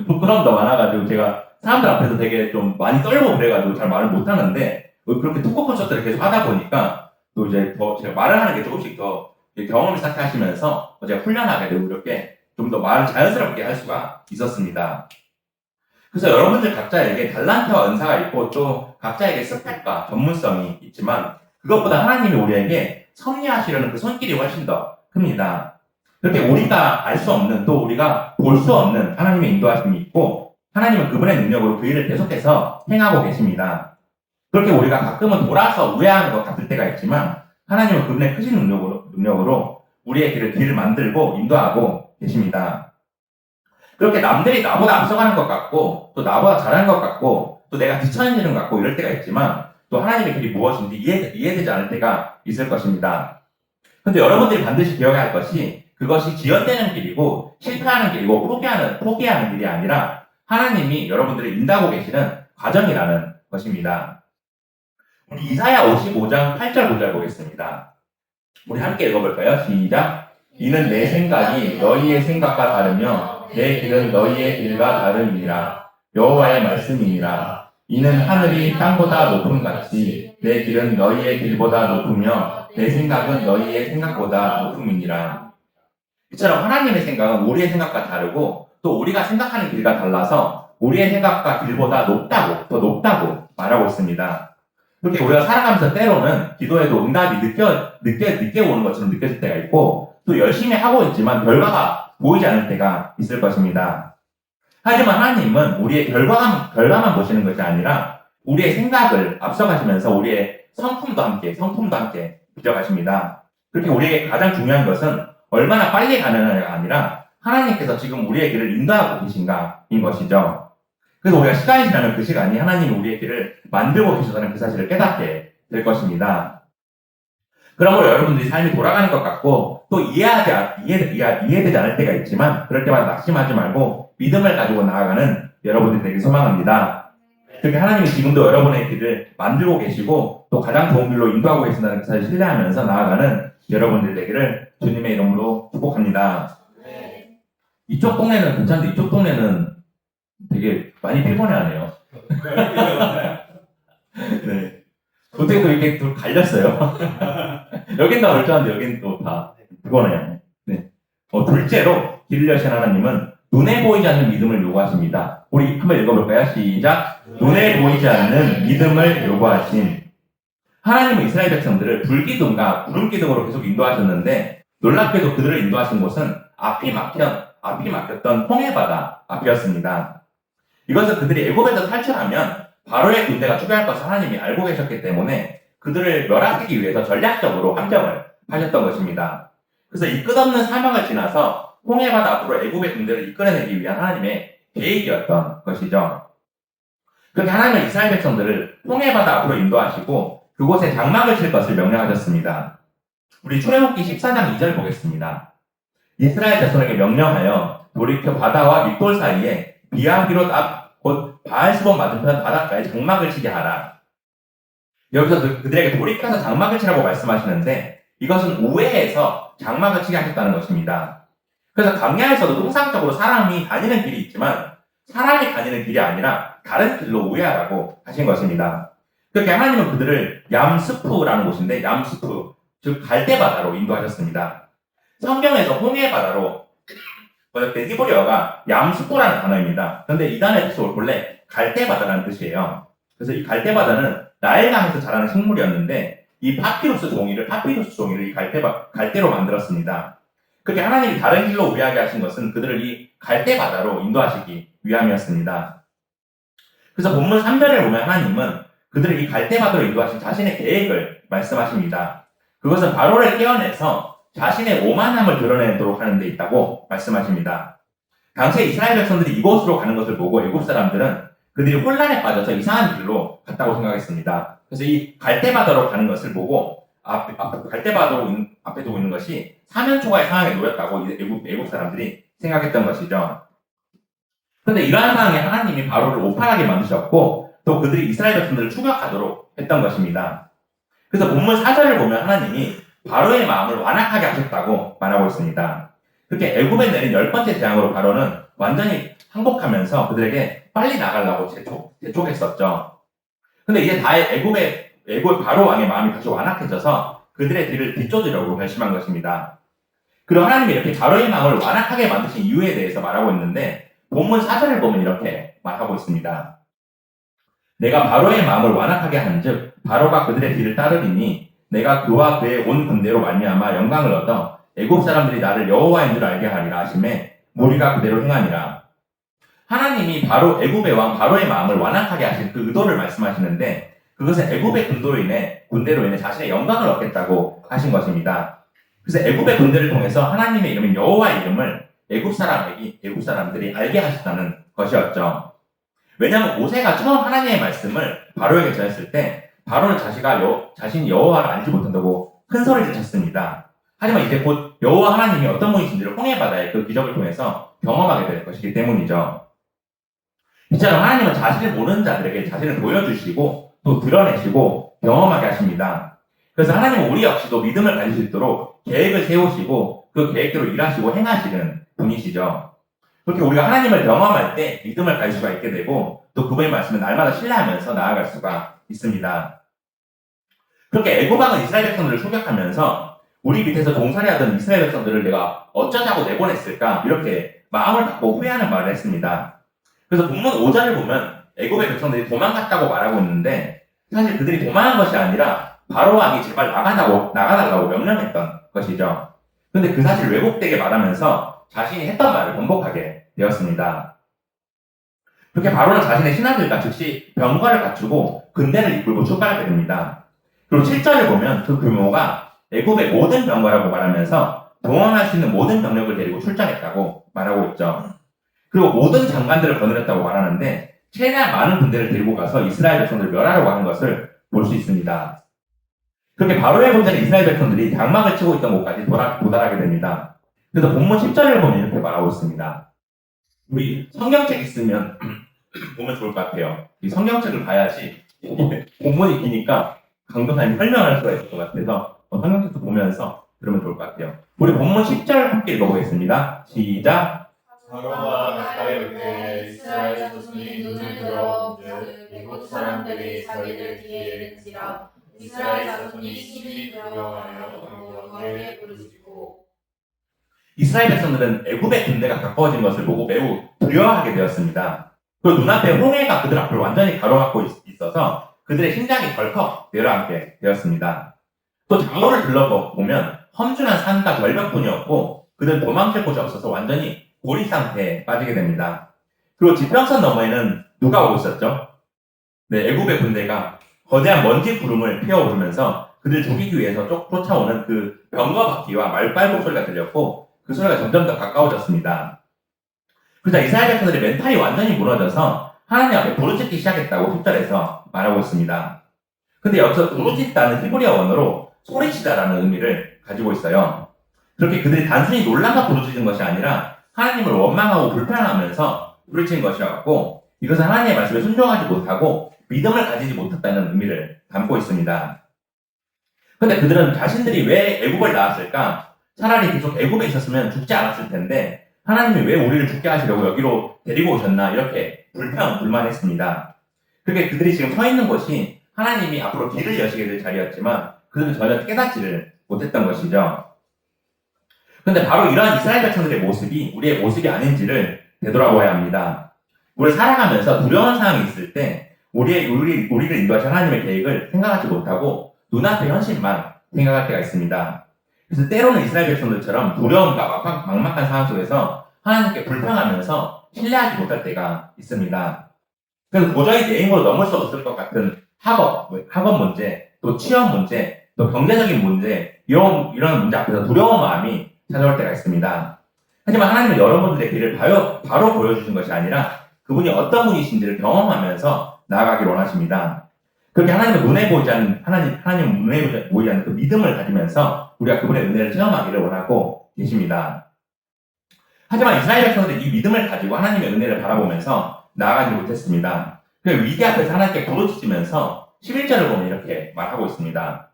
부끄러움도 많아가지고 제가 사람들 앞에서 되게 좀 많이 떨고 그래가지고 잘 말을 못하는데 그렇게 토크 콘서트를 계속 하다 보니까 또 이제 더 제가 말을 하는 게 조금씩 더 경험을 쌓게 하시면서 제가 훈련하게 되고 이렇게 좀 더 말을 자연스럽게 할 수가 있었습니다. 그래서 여러분들 각자에게 달란트와 은사가 있고 또 각자에게 스펙과 전문성이 있지만 그것보다 하나님이 우리에게 섭리하시려는 그 손길이 훨씬 더 큽니다. 그렇게 우리가 알 수 없는 또 우리가 볼 수 없는 하나님의 인도하심이 있고 하나님은 그분의 능력으로 그 일을 계속해서 행하고 계십니다. 그렇게 우리가 가끔은 돌아서 우회하는 것 같을 때가 있지만 하나님은 그분의 크신 능력으로 우리의 길을 만들고 인도하고 계십니다. 그렇게 남들이 나보다 앞서가는 것 같고 또 나보다 잘하는 것 같고 또 내가 뒤처지는 것 같고 이럴 때가 있지만 또 하나님의 길이 무엇인지 이해되지 않을 때가 있을 것입니다. 근데 여러분들이 반드시 기억해야 할 것이 그것이 지연되는 길이고 실패하는 길이고 포기하는 길이 아니라 하나님이 여러분들을 인도하고 계시는 과정이라는 것입니다. 우리 이사야 55장 8절 9절 보겠습니다. 우리 함께 읽어볼까요? 시작. 이는 내 생각이 너희의 생각과 다르며 내 길은 너희의 길과 다름이니라. 여호와의 말씀이니라. 이는 하늘이 땅보다 높음 같이 내 길은 너희의 길보다 높으며 내 생각은 너희의 생각보다 높음이니라. 이처럼 하나님의 생각은 우리의 생각과 다르고 또 우리가 생각하는 길과 달라서 우리의 생각과 길보다 더 높다고 말하고 있습니다. 그렇게 우리가 살아가면서 때로는 기도에도 응답이 늦게 오는 것처럼 느껴질 때가 있고 또 열심히 하고 있지만 결과가 보이지 않을 때가 있을 것입니다. 하지만 하나님은 우리의 결과만 보시는 것이 아니라 우리의 생각을 앞서가시면서 우리의 성품도 함께 빚어가십니다. 그렇게 우리에게 가장 중요한 것은 얼마나 빨리 가느냐가 아니라 하나님께서 지금 우리의 길을 인도하고 계신가인 것이죠. 그래서 우리가 시간이 지나면 그 시간이 하나님이 우리의 길을 만들고 계시다는 그 사실을 깨닫게 될 것입니다. 그러므로 여러분들이 삶이 돌아가는 것 같고 또 이해되지 않을 때가 있지만 그럴 때마다 낙심하지 말고 믿음을 가지고 나아가는 여러분들이 되길 소망합니다. 그렇게 하나님이 지금도 여러분의 길을 만들고 계시고 또 가장 좋은 길로 인도하고 계신다는 그 사실을 신뢰하면서 나아가는 여러분들 되기를 주님의 이름으로 축복합니다. 이쪽 동네는 괜찮은데 이쪽 동네는 되게 많이 피곤해하네요. 네. 어떻게 또 이렇게 또 갈렸어요? 여긴 다 멀쩡한데 여긴 또 다 피곤해요. 네. 둘째로 길을 여신 하나님은 눈에 보이지 않는 믿음을 요구하십니다. 우리 한번 읽어볼까요? 시작. 눈에 보이지 않는 믿음을 요구하심. 하나님은 이스라엘 백성들을 불기둥과 구름기둥으로 계속 인도하셨는데 놀랍게도 그들을 인도하신 곳은 앞이 막혔던 홍해바다 앞이었습니다. 이것은 그들이 애굽에서 탈출하면 바로의 군대가 추가할 것을 하나님이 알고 계셨기 때문에 그들을 멸하시기 위해서 전략적으로 함정을 하셨던 것입니다. 그래서 이 끝없는 사막을 지나서 홍해바다 앞으로 애굽의 군대를 이끌어내기 위한 하나님의 계획이었던 것이죠. 그렇게 하나님은 이스라엘 백성들을 홍해바다 앞으로 인도하시고 그곳에 장막을 칠 것을 명령하셨습니다. 우리 출애굽기 14장 2절 보겠습니다. 이스라엘 자손에게 명령하여 돌이켜 바다와 밑돌 사이에 비하기롯 앞 곧 바알스본 맞은편 바닷가에 장막을 치게 하라. 여기서 그들에게 돌이켜서 장막을 치라고 말씀하시는데 이것은 우회해서 장막을 치게 하셨다는 것입니다. 그래서 광야에서도 통상적으로 사람이 다니는 길이 있지만 사람이 다니는 길이 아니라 다른 길로 우회하라고 하신 것입니다. 그렇게 하나님은 그들을 얌스프라는 곳인데 얌스프, 즉 갈대바다로 인도하셨습니다. 성경에서 홍해 바다로 번역된 히브리어가 얌스프라는 단어입니다. 그런데 이 단어의 뜻이 본래 갈대바다라는 뜻이에요. 그래서 이 갈대바다는 나일강에서 자라는 식물이었는데 이 파피루스 종이를 이 갈대로 만들었습니다. 그렇게 하나님이 다른 길로 우회하게 하신 것은 그들을 이 갈대바다로 인도하시기 위함이었습니다. 그래서 본문 3절을 보면 하나님은 그들을 이 갈대바다로 인도하신 자신의 계획을 말씀하십니다. 그것은 바로를 깨어내서 자신의 오만함을 드러내도록 하는 데 있다고 말씀하십니다. 당시에 이스라엘 백성들이 이곳으로 가는 것을 보고 애굽 사람들은 그들이 혼란에 빠져서 이상한 길로 갔다고 생각했습니다. 그래서 이 갈대바다로 가는 것을 보고 갈대바다로 앞에 두고 있는 것이 사면초가의 상황에 놓였다고 애굽 사람들이 생각했던 것이죠. 그런데 이러한 상황에 하나님이 바로를 오판하게 만드셨고 또 그들이 이스라엘 백성들을 추격하도록 했던 것입니다. 그래서 본문 4절을 보면 하나님이 바로의 마음을 완악하게 하셨다고 말하고 있습니다. 그렇게 애굽에 내린 10번째 재앙으로 바로는 완전히 항복하면서 그들에게 빨리 나가려고 재촉했었죠. 근데 이제 다 애굽 바로 왕의 마음이 다시 완악해져서 그들의 뒤를 뒤쫓으려고 결심한 것입니다. 그리고 하나님이 이렇게 바로의 마음을 완악하게 만드신 이유에 대해서 말하고 있는데 본문 4절을 보면 이렇게 말하고 있습니다. 내가 바로의 마음을 완악하게 한즉 바로가 그들의 뒤를 따르리니 내가 그와 그의 온 군대로 말미암아 영광을 얻어 애굽 사람들이 나를 여호와인 줄 알게 하리라 하심에 무리가 그대로 행하니라. 하나님이 바로 애굽의 왕 바로의 마음을 완악하게 하신 그 의도를 말씀하시는데 그것은 애굽의 군대로 인해 자신의 영광을 얻겠다고 하신 것입니다. 그래서 애굽의 군대를 통해서 하나님의 이름인 여호와의 이름을 애굽 사람들이 알게 하셨다는 것이었죠. 왜냐하면 모세가 처음 하나님의 말씀을 바로에게 전했을 때 바로는 자신이 여호와를 알지 못한다고 큰 소리를 쳤습니다. 하지만 이제 곧 여호와 하나님이 어떤 분이신지를 홍해 바다의 그 기적을 통해서 경험하게 될 것이기 때문이죠. 이처럼 하나님은 자신을 모르는 자들에게 자신을 보여주시고 또 드러내시고 경험하게 하십니다. 그래서 하나님은 우리 역시도 믿음을 가질 수 있도록 계획을 세우시고 그 계획대로 일하시고 행하시는 분이시죠. 그렇게 우리가 하나님을 경험할 때 믿음을 가질 수가 있게 되고 또 그분의 말씀을 날마다 신뢰하면서 나아갈 수가 있습니다. 그렇게 애굽 왕은 이스라엘 백성들을 추격하면서 우리 밑에서 종살이하던 이스라엘 백성들을 내가 어쩌자고 내보냈을까 이렇게 마음을 갖고 후회하는 말을 했습니다. 그래서 본문 5절을 보면 애굽의 백성들이 도망갔다고 말하고 있는데 사실 그들이 도망한 것이 아니라 바로 왕이 제발 나가달라고 명령했던 것이죠. 그런데 그 사실을 왜곡되게 말하면서 자신이 했던 말을 번복하게 되었습니다. 그렇게 바로는 자신의 신하들과 즉시 병거를 갖추고 군대를 이끌고 출발하게 됩니다. 그리고 7절을 보면 그 규모가 애굽의 모든 병거라고 말하면서 동원할 수 있는 모든 병력을 데리고 출전했다고 말하고 있죠. 그리고 모든 장관들을 거느렸다고 말하는데 최대한 많은 군대를 데리고 가서 이스라엘 백성들을 멸하려고 하는 것을 볼 수 있습니다. 그렇게 바로의 군대는 이스라엘 백성들이 장막을 치고 있던 곳까지 도달하게 됩니다. 그래서 본문 10절을 보면 이렇게 말하고 있습니다. 우리 성경책 있으면 보면 좋을 것 같아요. 이 성경책을 봐야지 본문이 기니까 강도사님 설명할 수가 있을 것 같아서 성경책도 보면서 들으면 좋을 것 같아요. 우리 본문 10절 함께 읽어보겠습니다. 시작. 바로가 가까이 올 때 이스라엘 자손이 눈을 들어 애굽 사람들이 자기들 뒤에 이른지라 이스라엘 자손이 심히 두려워하여 여호와께 부르짖고. 이스라엘 백성들은 애굽의 군대가 가까워진 것을 보고 매우 두려워하게 되었습니다. 그리고 눈앞에 홍해가 그들 앞을 완전히 가로막고 있어서 그들의 심장이 덜컥 내려앉게 되었습니다. 또 장로를 둘러보면 험준한 산과 절벽뿐이었고 그들은 도망칠 곳이 없어서 완전히 고립 상태에 빠지게 됩니다. 그리고 지평선 너머에는 누가 오고 있었죠? 네, 애굽의 군대가 거대한 먼지 구름을 피어오르면서 그들 죽이기 위해서 쫓아오는 그 병거 바퀴와 말발굽 소리가 들렸고 그 소리가 점점 더 가까워졌습니다. 그러자 이스라엘 백성들의 멘탈이 완전히 무너져서 하나님 앞에 부르짖기 시작했다고 10절에서 말하고 있습니다. 근데 여기서 부르짖다는 히브리어 원어로 소리치다라는 의미를 가지고 있어요. 그렇게 그들이 단순히 놀라서 부르짖은 것이 아니라 하나님을 원망하고 불평하면서 부르짖은 것이었고, 이것은 하나님의 말씀에 순종하지 못하고 믿음을 가지지 못했다는 의미를 담고 있습니다. 근데 그들은 자신들이 왜 애굽을 나왔을까? 차라리 계속 애굽에 있었으면 죽지 않았을 텐데 하나님이 왜 우리를 죽게 하시려고 여기로 데리고 오셨나, 이렇게 불만했습니다. 그게 그들이 지금 서 있는 곳이 하나님이 앞으로 길을 여시게 될 자리였지만 그들은 전혀 깨닫지를 못했던 것이죠. 근데 바로 이러한 이스라엘 백성들의 모습이 우리의 모습이 아닌지를 되돌아보아야 합니다. 우리 살아가면서 두려운 상황이 있을 때 우리를 인도하신 하나님의 계획을 생각하지 못하고 눈앞의 현실만 생각할 때가 있습니다. 그래서 때로는 이스라엘 백성들처럼 두려움과 막막한 상황 속에서 하나님께 불평하면서 신뢰하지 못할 때가 있습니다. 그래서 도저히 내 힘으로 넘을 수 없을 것 같은 학업 문제, 또 취업 문제, 또 경제적인 문제, 이런 문제 앞에서 두려운 마음이 찾아올 때가 있습니다. 하지만 하나님은 여러분들의 길을 바로 보여주신 것이 아니라 그분이 어떤 분이신지를 경험하면서 나아가길 원하십니다. 그렇게 하나님 눈에 보이지 않는 그 믿음을 가지면서 우리가 그분의 은혜를 체험하기를 원하고 계십니다. 하지만 이스라엘 백성들이 이 믿음을 가지고 하나님의 은혜를 바라보면서 나아가지 못했습니다. 그 위기 앞에서 하나님께 부르짖으면서 11절을 보면 이렇게 말하고 있습니다.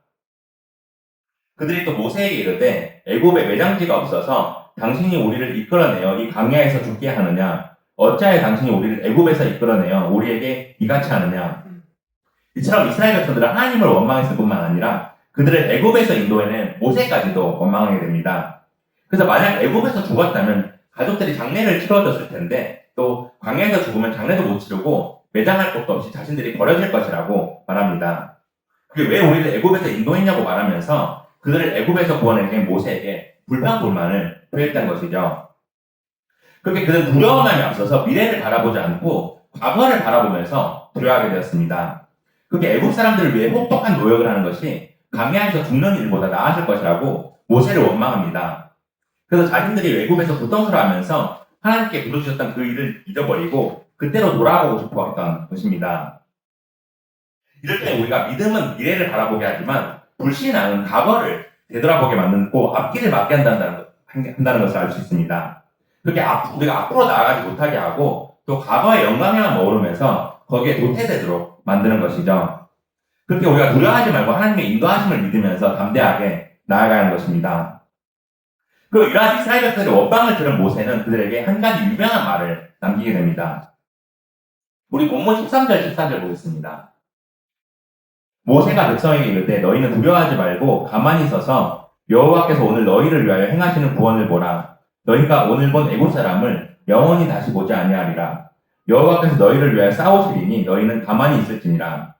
그들이 또 모세에게 이르되 애굽에 매장지가 없어서 당신이 우리를 이끌어내어 이 광야에서 죽게 하느냐? 어찌하여 당신이 우리를 애굽에서 이끌어내어 우리에게 이같이 하느냐? 이처럼 이스라엘 백성들은 하나님을 원망했을 뿐만 아니라 그들을 애굽에서 인도해낸 모세까지도 원망하게 됩니다. 그래서 만약 애굽에서 죽었다면 가족들이 장례를 치러줬을 텐데 또 광야에서 죽으면 장례도 못 치르고 매장할 곳도 없이 자신들이 버려질 것이라고 말합니다. 그게 왜 우리를 애굽에서 인도했냐고 말하면서 그들을 애굽에서 구원해낸 모세에게 불평불만을 표했던 것이죠. 그렇게 그들은 두려운 마음이 앞서서 미래를 바라보지 않고 과거를 바라보면서 두려워하게 되었습니다. 그렇게 애굽 사람들을 위해 혹독한 노역을 하는 것이 광야에서 죽는 일보다 나았을 것이라고 모세를 원망합니다. 그래서 자신들이 애굽에서 고통스러워하면서 하나님께 부르셨던 그 일을 잊어버리고 그때로 돌아가고 싶어 했던 것입니다. 이럴 때 우리가 믿음은 미래를 바라보게 하지만 불신앙은 과거를 되돌아보게 만들고 앞길을 막게 한다는 것을 알 수 있습니다. 그렇게 우리가 앞으로 나아가지 못하게 하고 또 과거의 영광에만 머무르면서 거기에 도태되도록 만드는 것이죠. 그렇게 우리가 두려워하지 말고 하나님의 인도하심을 믿으면서 담대하게 나아가는 것입니다. 그리고 이러한 이스라엘 백성들의 원망을 들은 모세는 그들에게 한 가지 유명한 말을 남기게 됩니다. 우리 본문 13절, 14절 보겠습니다. 모세가 백성에게 이르되 너희는 두려워하지 말고 가만히 서서 여호와께서 오늘 너희를 위하여 행하시는 구원을 보라. 너희가 오늘 본 애굽 사람을 영원히 다시 보지 아니하리라. 여호와께서 너희를 위하여 싸우시리니 너희는 가만히 있을지니라.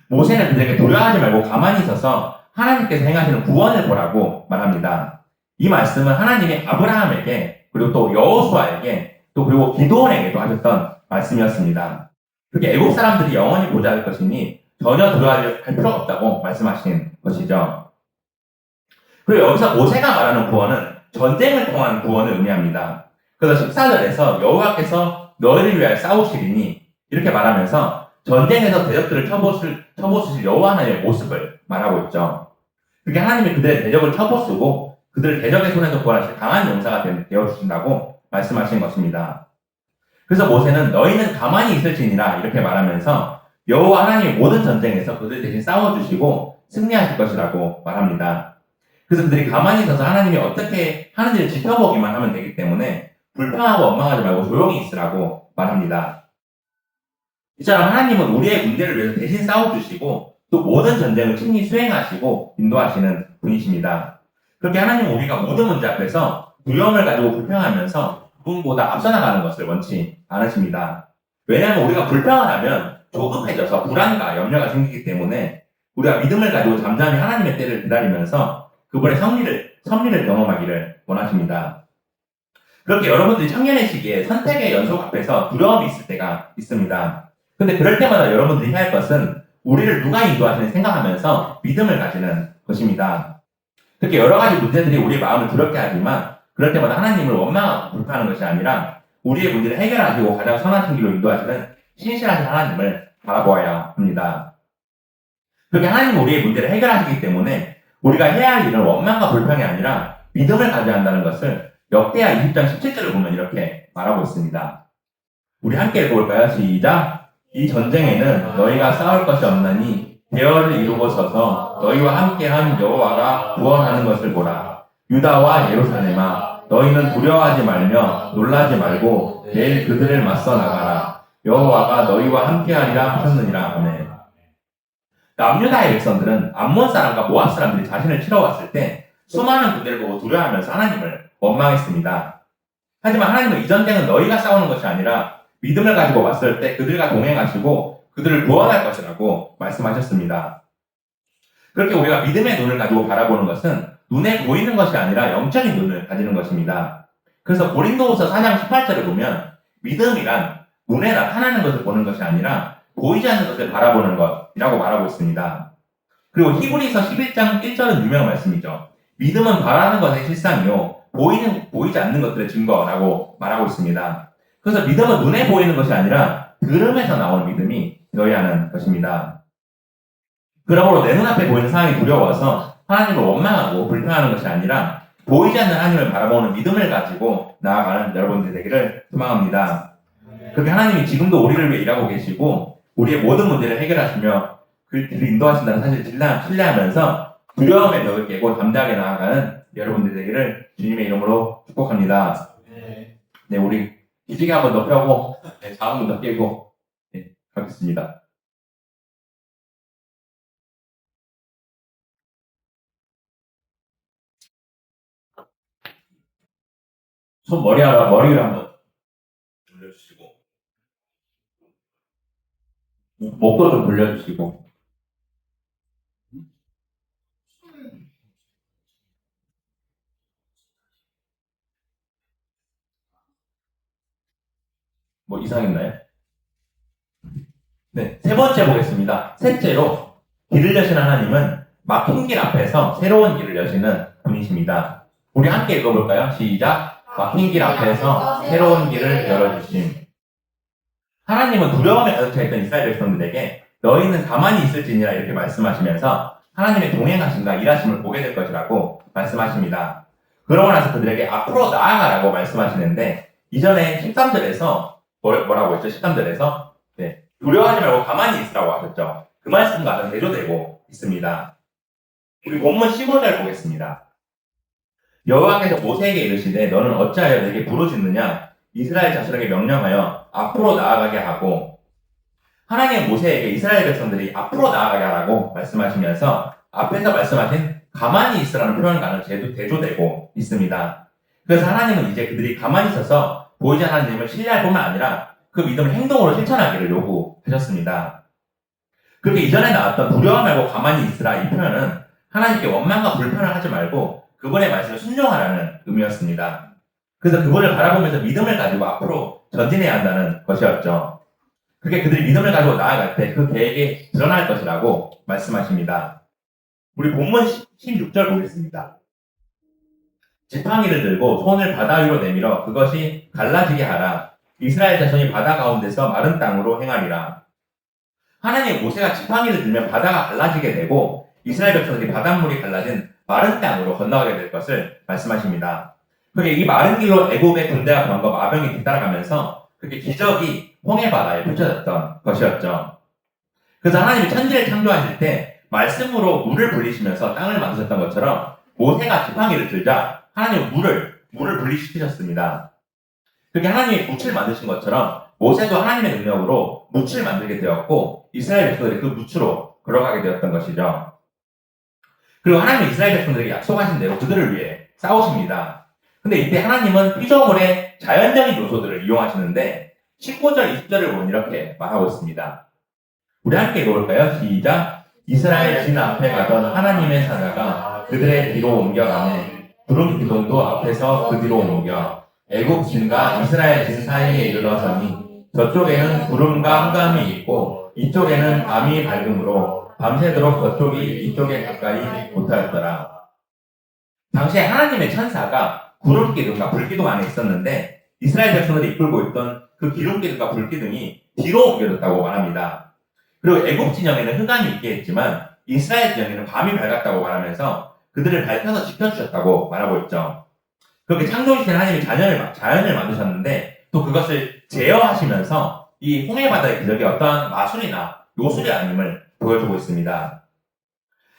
모세는 그들에게 두려워하지 말고 가만히 서서 하나님께서 행하시는 구원을 보라고 말합니다. 이 말씀은 하나님이 아브라함에게 그리고 또 여호수아에게 또 그리고 기드온에게도 하셨던 말씀이었습니다. 그렇게 애국 사람들이 영원히 보지 않을 것이니 전혀 두려워할 필요가 없다고 말씀하신 것이죠. 그리고 여기서 모세가 말하는 구원은 전쟁을 통한 구원을 의미합니다. 그래서 14절에서 여호와께서 너희를 위하여 싸우시리니 이렇게 말하면서 전쟁에서 대적들을 쳐부수실 여호와 하나님의 모습을 말하고 있죠. 그렇게 하나님이 그들의 대적을 쳐부수고 그들을 대적의 손에서 구원하실 강한 용사가 되어주신다고 말씀하신 것입니다. 그래서 모세는 너희는 가만히 있을지니라 이렇게 말하면서 여호와 하나님의 모든 전쟁에서 그들 대신 싸워주시고 승리하실 것이라고 말합니다. 그래서 그들이 가만히 있어서 하나님이 어떻게 하는지를 지켜보기만 하면 되기 때문에 불평하고 원망하지 말고 조용히 있으라고 말합니다. 이처럼 하나님은 우리의 문제를 위해서 대신 싸워주시고 또 모든 전쟁을 친히 수행하시고 인도하시는 분이십니다. 그렇게 하나님은 우리가 모든 문제 앞에서 두려움을 가지고 불평하면서 그분보다 앞서 나가는 것을 원치 않으십니다. 왜냐하면 우리가 불평을 하면 조급해져서 불안과 염려가 생기기 때문에 우리가 믿음을 가지고 잠잠히 하나님의 때를 기다리면서 그분의 섭리를 경험하기를 원하십니다. 그렇게 여러분들이 청년의 시기에 선택의 연속 앞에서 두려움이 있을 때가 있습니다. 근데 그럴 때마다 여러분들이 해야 할 것은 우리를 누가 인도하시는지 생각하면서 믿음을 가지는 것입니다. 그렇게 여러 가지 문제들이 우리의 마음을 두렵게 하지만 그럴 때마다 하나님을 원망하고 불평하는 것이 아니라 우리의 문제를 해결하시고 가장 선하신 길로 인도하시는 신실하신 하나님을 바라보아야 합니다. 그렇게 하나님은 우리의 문제를 해결하시기 때문에 우리가 해야 할 일은 원망과 불평이 아니라 믿음을 가져야 한다는 것을 역대하 20장 17절을 보면 이렇게 말하고 있습니다. 우리 함께 읽어볼까요? 시작! 이 전쟁에는 너희가 싸울 것이 없나니 대열을 이루고 서서 너희와 함께한 여호와가 구원하는 것을 보라. 유다와 예루살렘아, 너희는 두려워하지 말며 놀라지 말고 내일 그들을 맞서 나가라. 여호와가 너희와 함께하리라 하셨느니라. 아멘. 남유다의 백성들은 암몬 사람과 모압 사람들이 자신을 치러 왔을 때 수많은 군대를 보고 두려워하면서 하나님을 원망했습니다. 하지만 하나님은 이 전쟁은 너희가 싸우는 것이 아니라 믿음을 가지고 왔을 때 그들과 동행하시고 그들을 구원할 것이라고 말씀하셨습니다. 그렇게 우리가 믿음의 눈을 가지고 바라보는 것은 눈에 보이는 것이 아니라 영적인 눈을 가지는 것입니다. 그래서 고린도후서 4장 18절에 보면 믿음이란 눈에 나타나는 것을 보는 것이 아니라 보이지 않는 것을 바라보는 것이라고 말하고 있습니다. 그리고 히브리서 11장 1절은 유명한 말씀이죠. 믿음은 바라는 것의 실상이요 보이지 않는 것들의 증거라고 말하고 있습니다. 그래서 믿음은 눈에 보이는 것이 아니라 들음에서 나오는 믿음이 되어야 하는 것입니다. 그러므로 내 눈앞에 보이는 상황이 두려워서 하나님을 원망하고 불평하는 것이 아니라 보이지 않는 하나님을 바라보는 믿음을 가지고 나아가는 여러분들 되기를 소망합니다. 그렇게 하나님이 지금도 우리를 위해 일하고 계시고 우리의 모든 문제를 해결하시며 그들을 인도하신다는 사실을 신뢰하면서 두려움의 벽을 깨고 담대하게 나아가는 여러분들 되기를 주님의 이름으로 축복합니다. 네, 우리 기지개 한번 더 펴고 자음문 더 깨고 가겠습니다. 손 머리를 한번 돌려주시고 목도 좀 돌려주시고 뭐 이상 있나요? 네, 세 번째 보겠습니다. 셋째로 길을 여시는 하나님은 막힌 길 앞에서 새로운 길을 여시는 분이십니다. 우리 함께 읽어볼까요? 시작! 막힌 길 앞에서 새로운 길을 열어주심. 하나님은 두려움에 가득 차 있던 이스라엘 백성들에게 너희는 가만히 있을지니라 이렇게 말씀하시면서 하나님의 동행하심과 일하심을 보게 될 것이라고 말씀하십니다. 그러고 나서 그들에게 앞으로 나아가라고 말씀하시는데 이전에 13절에서 뭐라고 했죠? 13절에서 두려워하지 말고 가만히 있으라고 하셨죠. 그 말씀과 대조되고 있습니다. 우리 본문 15절 보겠습니다. 여호와께서 모세에게 이르시되 너는 어찌하여 내게 부르짖느냐 이스라엘 자손에게 명령하여 앞으로 나아가게 하고 하나님은 모세에게 이스라엘 백성들이 앞으로 나아가게 하라고 말씀하시면서 앞에서 말씀하신 가만히 있으라는 표현과는 대조되고 있습니다. 그래서 하나님은 이제 그들이 가만히 있어서 보이지 않는 하나님을 신뢰할 뿐만 아니라 그 믿음을 행동으로 실천하기를 요구하셨습니다. 그렇게 이전에 나왔던 두려워 말고 가만히 있으라 이 표현은 하나님께 원망과 불편을 하지 말고 그분의 말씀을 순종하라는 의미였습니다. 그래서 그분을 바라보면서 믿음을 가지고 앞으로 전진해야 한다는 것이었죠. 그게 그들이 믿음을 가지고 나아갈 때 그 계획이 드러날 것이라고 말씀하십니다. 우리 본문 16절 보겠습니다. 지팡이를 들고 손을 바다 위로 내밀어 그것이 갈라지게 하라. 이스라엘 자손이 바다 가운데서 마른 땅으로 행하리라. 하나님 모세가 지팡이를 들면 바다가 갈라지게 되고 이스라엘 백성들이 바닷물이 갈라진 마른 땅으로 건너가게 될 것을 말씀하십니다. 그게 이 마른 길로 애굽의 군대와 병거 마병이 뒤따라가면서 그게 기적이 홍해 바다에 펼쳐졌던 것이었죠. 그래서 하나님이 천지를 창조하실 때 말씀으로 물을 불리시면서 땅을 만드셨던 것처럼 모세가 지팡이를 들자 하나님은 물을 분리시키셨습니다. 그렇게 하나님이 묻을 만드신 것처럼 모세도 하나님의 능력으로 묻을 만들게 되었고 이스라엘 백성들이 그 묻으로 걸어가게 되었던 것이죠. 그리고 하나님은 이스라엘 백성들에게 약속하신 대로 그들을 위해 싸우십니다. 근데 이때 하나님은 피조물의 자연적인 요소들을 이용하시는데 19절, 20절을 보면 이렇게 말하고 있습니다. 우리 함께 읽어볼까요? 시작! 이스라엘 진 앞에 가던 하나님의 사자가 그들의 뒤로 옮겨가네. 구름 기둥도 앞에서 그 뒤로 옮겨 애굽 진과 이스라엘 진 사이에 이르러서니 저쪽에는 구름과 흑암이 있고 이쪽에는 밤이 밝음으로 밤새도록 저쪽이 이쪽에 가까이 못하였더라. 당시에 하나님의 천사가 구름 기둥과 불 기둥 안에 있었는데 이스라엘 백성들이 이끌고 있던 그 기름 기둥과 불 기둥이 뒤로 옮겨졌다고 말합니다. 그리고 애굽 진영에는 흑암이 있게 했지만 이스라엘 진영에는 밤이 밝았다고 말하면서 그들을 밝혀서 지켜주셨다고 말하고 있죠. 그렇게 창조주신 하나님이 자연을 만드셨는데 또 그것을 제어하시면서 이 홍해 바다의 기적이 어떠한 마술이나 요술이 아님을 보여주고 있습니다.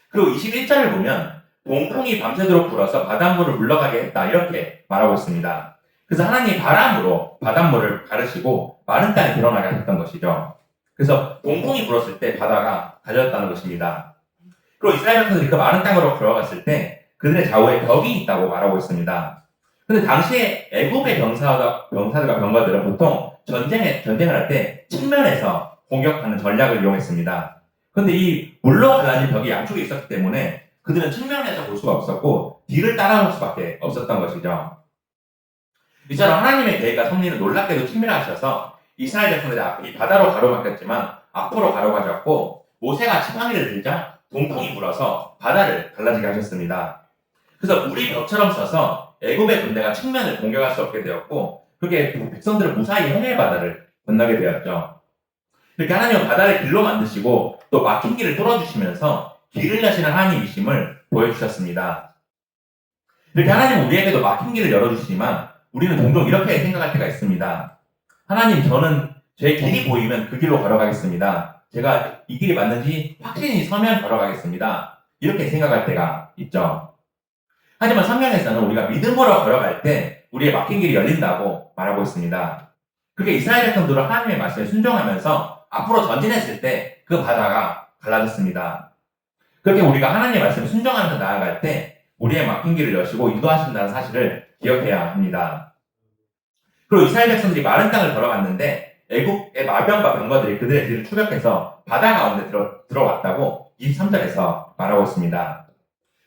그리고 21절을 보면 동풍이 밤새도록 불어서 바닷물을 물러가게 했다 이렇게 말하고 있습니다. 그래서 하나님이 바람으로 바닷물을 가르시고 마른 땅에 드러나게 하셨던 것이죠. 그래서 동풍이 불었을 때 바다가 가졌다는 것입니다. 그리고 이스라엘 백성들이 그 마른 땅으로 들어갔을 때 그들의 좌우에 벽이 있다고 말하고 있습니다. 근데 당시에 애국의 병사들과 병거들은 보통 전쟁을 할 때 측면에서 공격하는 전략을 이용했습니다. 근데 이 물로 갈라진 벽이 양쪽에 있었기 때문에 그들은 측면에서 볼 수가 없었고 뒤를 따라올 수밖에 없었던 것이죠. 이처럼 하나님의 계획과 섭리는 놀랍게도 친밀하셔서 이스라엘 백성들이 이 바다로 가로막혔지만 앞으로 가로가졌고 모세가 지팡이를 들자 동풍이 불어서 바다를 갈라지게 하셨습니다. 그래서 물이 벽처럼 서서 애굽의 군대가 측면을 공격할 수 없게 되었고 그렇게 백성들은 무사히 홍해 바다를 건너게 되었죠. 이렇게 하나님은 바다를 길로 만드시고 또 막힌 길을 뚫어주시면서 길을 여시는 하나님이심을 보여주셨습니다. 이렇게 하나님은 우리에게도 막힌 길을 열어주시지만 우리는 종종 이렇게 생각할 때가 있습니다. 하나님, 저는 제 길이 보이면 그 길로 걸어가겠습니다. 제가 이 길이 맞는지 확신이 서면 걸어가겠습니다. 이렇게 생각할 때가 있죠. 하지만 성경에서는 우리가 믿음으로 걸어갈 때 우리의 막힌 길이 열린다고 말하고 있습니다. 그렇게 이스라엘 백성들은 하나님의 말씀에 순종하면서 앞으로 전진했을 때 그 바다가 갈라졌습니다. 그렇게 우리가 하나님의 말씀에 순종하면서 나아갈 때 우리의 막힌 길을 여시고 인도하신다는 사실을 기억해야 합니다. 그리고 이스라엘 백성들이 마른 땅을 걸어갔는데 애국의 마병과 병거들이 그들의 뒤를 추격해서 바다 가운데 들어왔다고 23절에서 말하고 있습니다.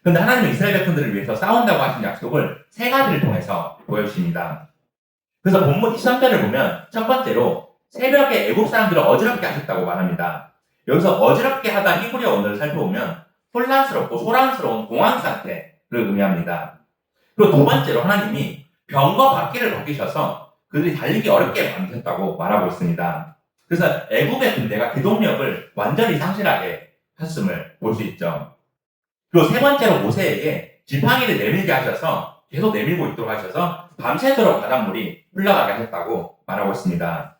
그런데 하나님은 이스라엘 백성들을 위해서 싸운다고 하신 약속을 세 가지를 통해서 보여주십니다. 그래서 본문 23절을 보면 첫 번째로 새벽에 애국 사람들을 어지럽게 하셨다고 말합니다. 여기서 어지럽게 하다 히브리어 원어를 살펴보면 혼란스럽고 소란스러운 공황 상태를 의미합니다. 그리고 두 번째로 하나님이 병거 바퀴를 벗기셔서 그들이 달리기 어렵게 만드셨다고 말하고 있습니다. 그래서 애국의 군대가 기동력을 완전히 상실하게 하셨음을 볼 수 있죠. 그리고 세 번째로 모세에게 지팡이를 내밀게 하셔서 계속 내밀고 있도록 하셔서 밤새도록 바닷물이 흘러가게 하셨다고 말하고 있습니다.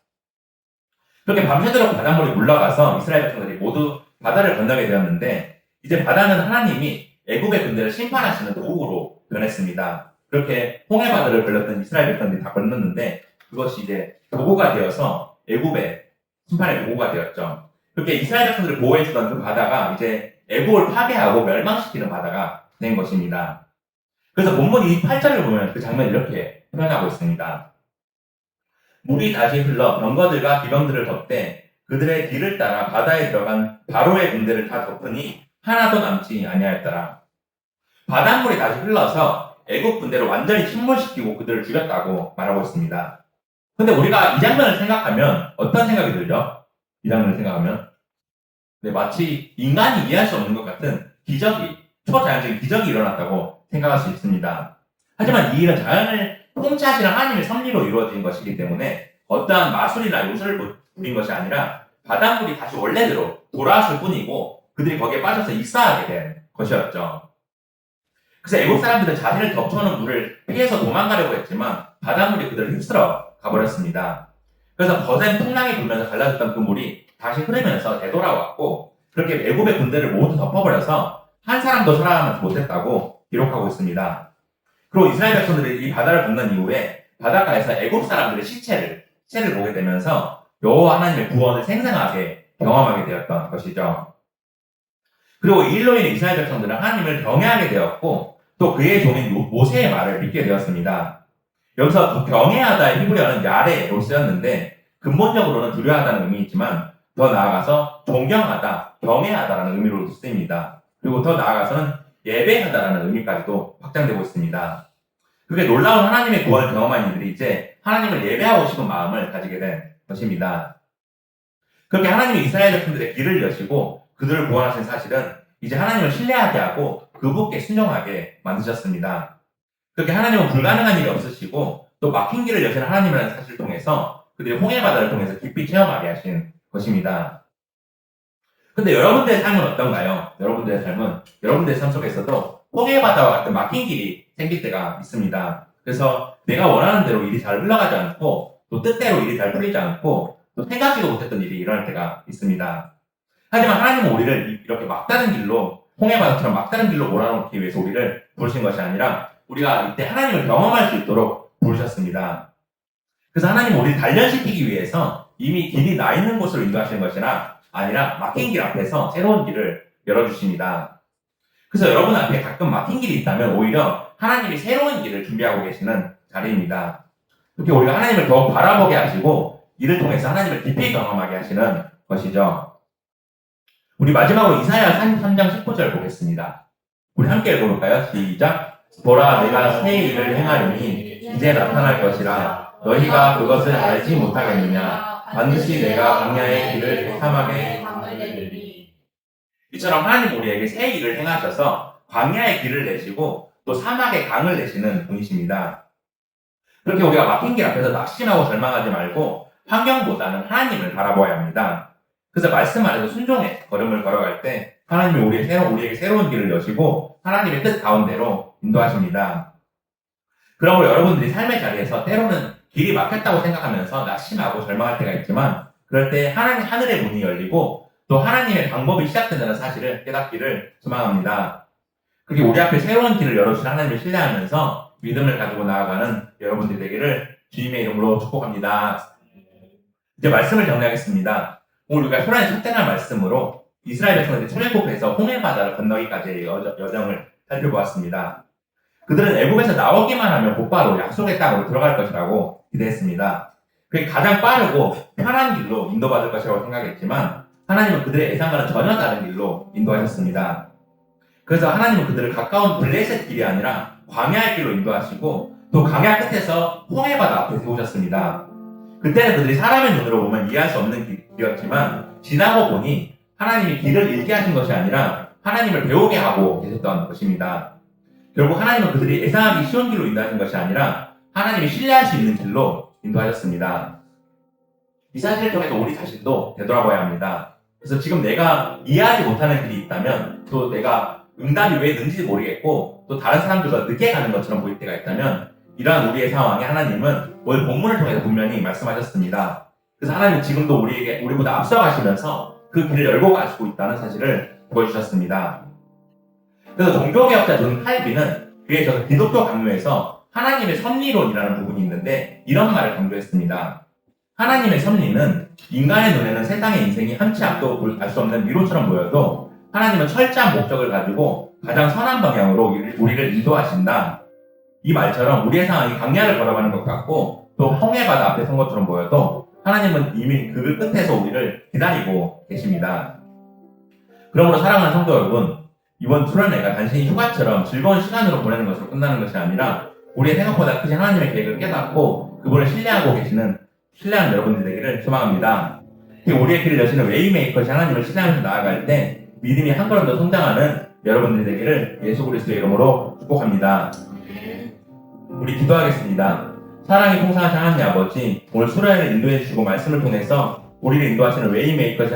그렇게 밤새도록 바닷물이 물러가서 이스라엘 백성들이 모두 바다를 건너게 되었는데 이제 바다는 하나님이 애국의 군대를 심판하시는 도구로 변했습니다. 그렇게 홍해 바다를 걸렸던 이스라엘 백성들이 다 건넜는데 그것이 이제 도구가 되어서 애국의 심판의 도구가 되었죠. 그렇게 이스라엘 백성들을 보호해주던 그 바다가 이제 애국을 파괴하고 멸망시키는 바다가 된 것입니다. 그래서 본문 28절을 보면 그 장면을 이렇게 표현하고 있습니다. 물이 다시 흘러 병거들과 기병들을 덮되 그들의 뒤를 따라 바다에 들어간 바로의 군대를 다 덮으니 하나도 남지 아니하였더라. 바닷물이 다시 흘러서 애국 군대를 완전히 침몰시키고 그들을 죽였다고 말하고 있습니다. 근데 우리가 이 장면을 생각하면 어떤 생각이 들죠? 이 장면을 생각하면 네, 마치 인간이 이해할 수 없는 것 같은 초자연적인 기적이 일어났다고 생각할 수 있습니다. 하지만 이 일은 자연을 통치하시는 하나님의 섭리로 이루어진 것이기 때문에 어떠한 마술이나 요술을 부린 것이 아니라 바닷물이 다시 원래대로 돌아왔을 뿐이고 그들이 거기에 빠져서 익사하게 된 것이었죠. 그래서 애국 사람들은 자신을 덮쳐오는 물을 피해서 도망가려고 했지만 바닷물이 그들을 휩쓸어 가버렸습니다. 그래서 거센 풍랑이 불면서 갈라졌던 그 물이 다시 흐르면서 되돌아왔고 그렇게 애국의 군대를 모두 덮어버려서 한 사람도 살아남지 못했다고 기록하고 있습니다. 그리고 이스라엘 백성들이 이 바다를 건넌 이후에 바닷가에서 애국 사람들의 시체를 보게 되면서 여호와 하나님의 구원을 생생하게 경험하게 되었던 것이죠. 그리고 이 일로 인해 이스라엘 백성들은 하나님을 경외하게 되었고 또 그의 종인 모세의 말을 믿게 되었습니다. 여기서 경외하다의 히브리어는 야레로 쓰였는데 근본적으로는 두려워하다는 의미이지만 더 나아가서 존경하다, 경외하다라는 의미로 쓰입니다. 그리고 더 나아가서는 예배하다라는 의미까지도 확장되고 있습니다. 그게 놀라운 하나님의 구원을 경험한 이들이 이제 하나님을 예배하고 싶은 마음을 가지게 된 것입니다. 그렇게 하나님이 이스라엘 백성들의 길을 여시고 그들을 구원하신 사실은 이제 하나님을 신뢰하게 하고 그분께 순종하게 만드셨습니다. 그렇게 하나님은 불가능한 일이 없으시고 또 막힌 길을 여시는 하나님이라는 사실을 통해서 그들이 홍해 바다를 통해서 깊이 체험하게 하신 것입니다. 근데 여러분들의 삶은 어떤가요? 여러분들의 삶 속에서도 홍해바다와 같은 막힌 길이 생길 때가 있습니다. 그래서 내가 원하는 대로 일이 잘 흘러가지 않고 또 뜻대로 일이 잘 풀리지 않고 또 생각지도 못했던 일이 일어날 때가 있습니다. 하지만 하나님은 우리를 이렇게 막다른 길로 홍해바다처럼 막다른 길로 몰아넣기 위해서 우리를 부르신 것이 아니라 우리가 이때 하나님을 경험할 수 있도록 부르셨습니다. 그래서 하나님은 우리를 단련시키기 위해서 이미 길이 나 있는 곳으로 인도하시는 것이나 아니라 막힌 길 앞에서 새로운 길을 열어주십니다. 그래서 여러분 앞에 가끔 막힌 길이 있다면 오히려 하나님이 새로운 길을 준비하고 계시는 자리입니다. 이렇게 우리가 하나님을 더욱 바라보게 하시고 이를 통해서 하나님을 깊이 경험하게 하시는 것이죠. 우리 마지막으로 이사야 33장 19절 보겠습니다. 우리 함께 읽어볼까요? 시작! 보라 내가 새 일을 행하리니 이제 나타날 것이라 너희가 그것을 알지 못하겠느냐 반드시 내가 광야의 길을 사막에 이처럼 하나님 우리에게 새 일을 행하셔서 광야의 길을 내시고 또 사막의 강을 내시는 분이십니다. 그렇게 우리가 막힌 길 앞에서 낙심하고 절망하지 말고 환경보다는 하나님을 바라보아야 합니다. 그래서 말씀 안에서 순종의 걸음을 걸어갈 때 하나님이 우리에게 새로운 길을 여시고 하나님의 뜻 가운데로 인도하십니다. 그러므로 여러분들이 삶의 자리에서 때로는 길이 막혔다고 생각하면서 낙심하고 절망할 때가 있지만 그럴 때 하늘의 문이 열리고 또 하나님의 방법이 시작된다는 사실을 깨닫기를 소망합니다. 그게 우리 앞에 새로운 길을 열어주신 하나님을 신뢰하면서 믿음을 가지고 나아가는 여러분들이 되기를 주님의 이름으로 축복합니다. 이제 말씀을 정리하겠습니다. 오늘 우리가 소란의 속단한 말씀으로 이스라엘 백성들이 출애굽해서 홍해바다를 건너기까지의 여정을 살펴보았습니다. 그들은 애굽에서 나오기만 하면 곧바로 약속의 땅으로 들어갈 것이라고 기대했습니다. 그게 가장 빠르고 편한 길로 인도받을 것이라고 생각했지만 하나님은 그들의 예상과는 전혀 다른 길로 인도하셨습니다. 그래서 하나님은 그들을 가까운 블레셋 길이 아니라 광야의 길로 인도하시고 또 광야 끝에서 홍해바다 앞에 세우셨습니다. 그때는 그들이 사람의 눈으로 보면 이해할 수 없는 길이었지만 지나고 보니 하나님이 길을 잃게 하신 것이 아니라 하나님을 배우게 하고 계셨던 것입니다. 결국 하나님은 그들이 예상하기 쉬운 길로 인도하신 것이 아니라 하나님이 신뢰할 수 있는 길로 인도하셨습니다. 이 사실을 통해서 우리 자신도 되돌아봐야 합니다. 그래서 지금 내가 이해하지 못하는 길이 있다면 또 내가 응답이 왜 있는지 모르겠고 또 다른 사람들과 늦게 가는 것처럼 보일 때가 있다면 이러한 우리의 상황에 하나님은 오늘 본문을 통해서 분명히 말씀하셨습니다. 그래서 하나님은 지금도 우리보다 앞서가시면서 그 길을 열고 가시고 있다는 사실을 보여주셨습니다. 그래서 종교개혁자 존 칼빈은 그의 기독교 강요에서 하나님의 섭리론이라는 부분이 있는데 이런 말을 강조했습니다. 하나님의 섭리는 인간의 눈에는 세상의 인생이 한치 앞도 알 수 없는 미로처럼 보여도 하나님은 철저한 목적을 가지고 가장 선한 방향으로 우리를 인도하신다. 이 말처럼 우리의 상황이 광야를 걸어가는 것 같고 또 홍해바다 앞에 선 것처럼 보여도 하나님은 이미 그 끝에서 우리를 기다리고 계십니다. 그러므로 사랑하는 성도 여러분, 이번 수련회가 단순히 휴가처럼 즐거운 시간으로 보내는 것으로 끝나는 것이 아니라 우리의 생각보다 크신 하나님의 계획을 깨닫고 그분을 신뢰하는 여러분들 되기를 소망합니다. 우리의 길을 여시는 웨이메이커시 하나님을 신뢰하면서 나아갈 때 믿음이 한 걸음 더 성장하는 여러분들이 되기를 예수 그리스도의 이름으로 축복합니다. 우리 기도하겠습니다. 사랑이 풍성하신 하나님 아버지, 오늘 수련회를 인도해 주시고 말씀을 통해서 우리를 인도하시는 웨이메이커시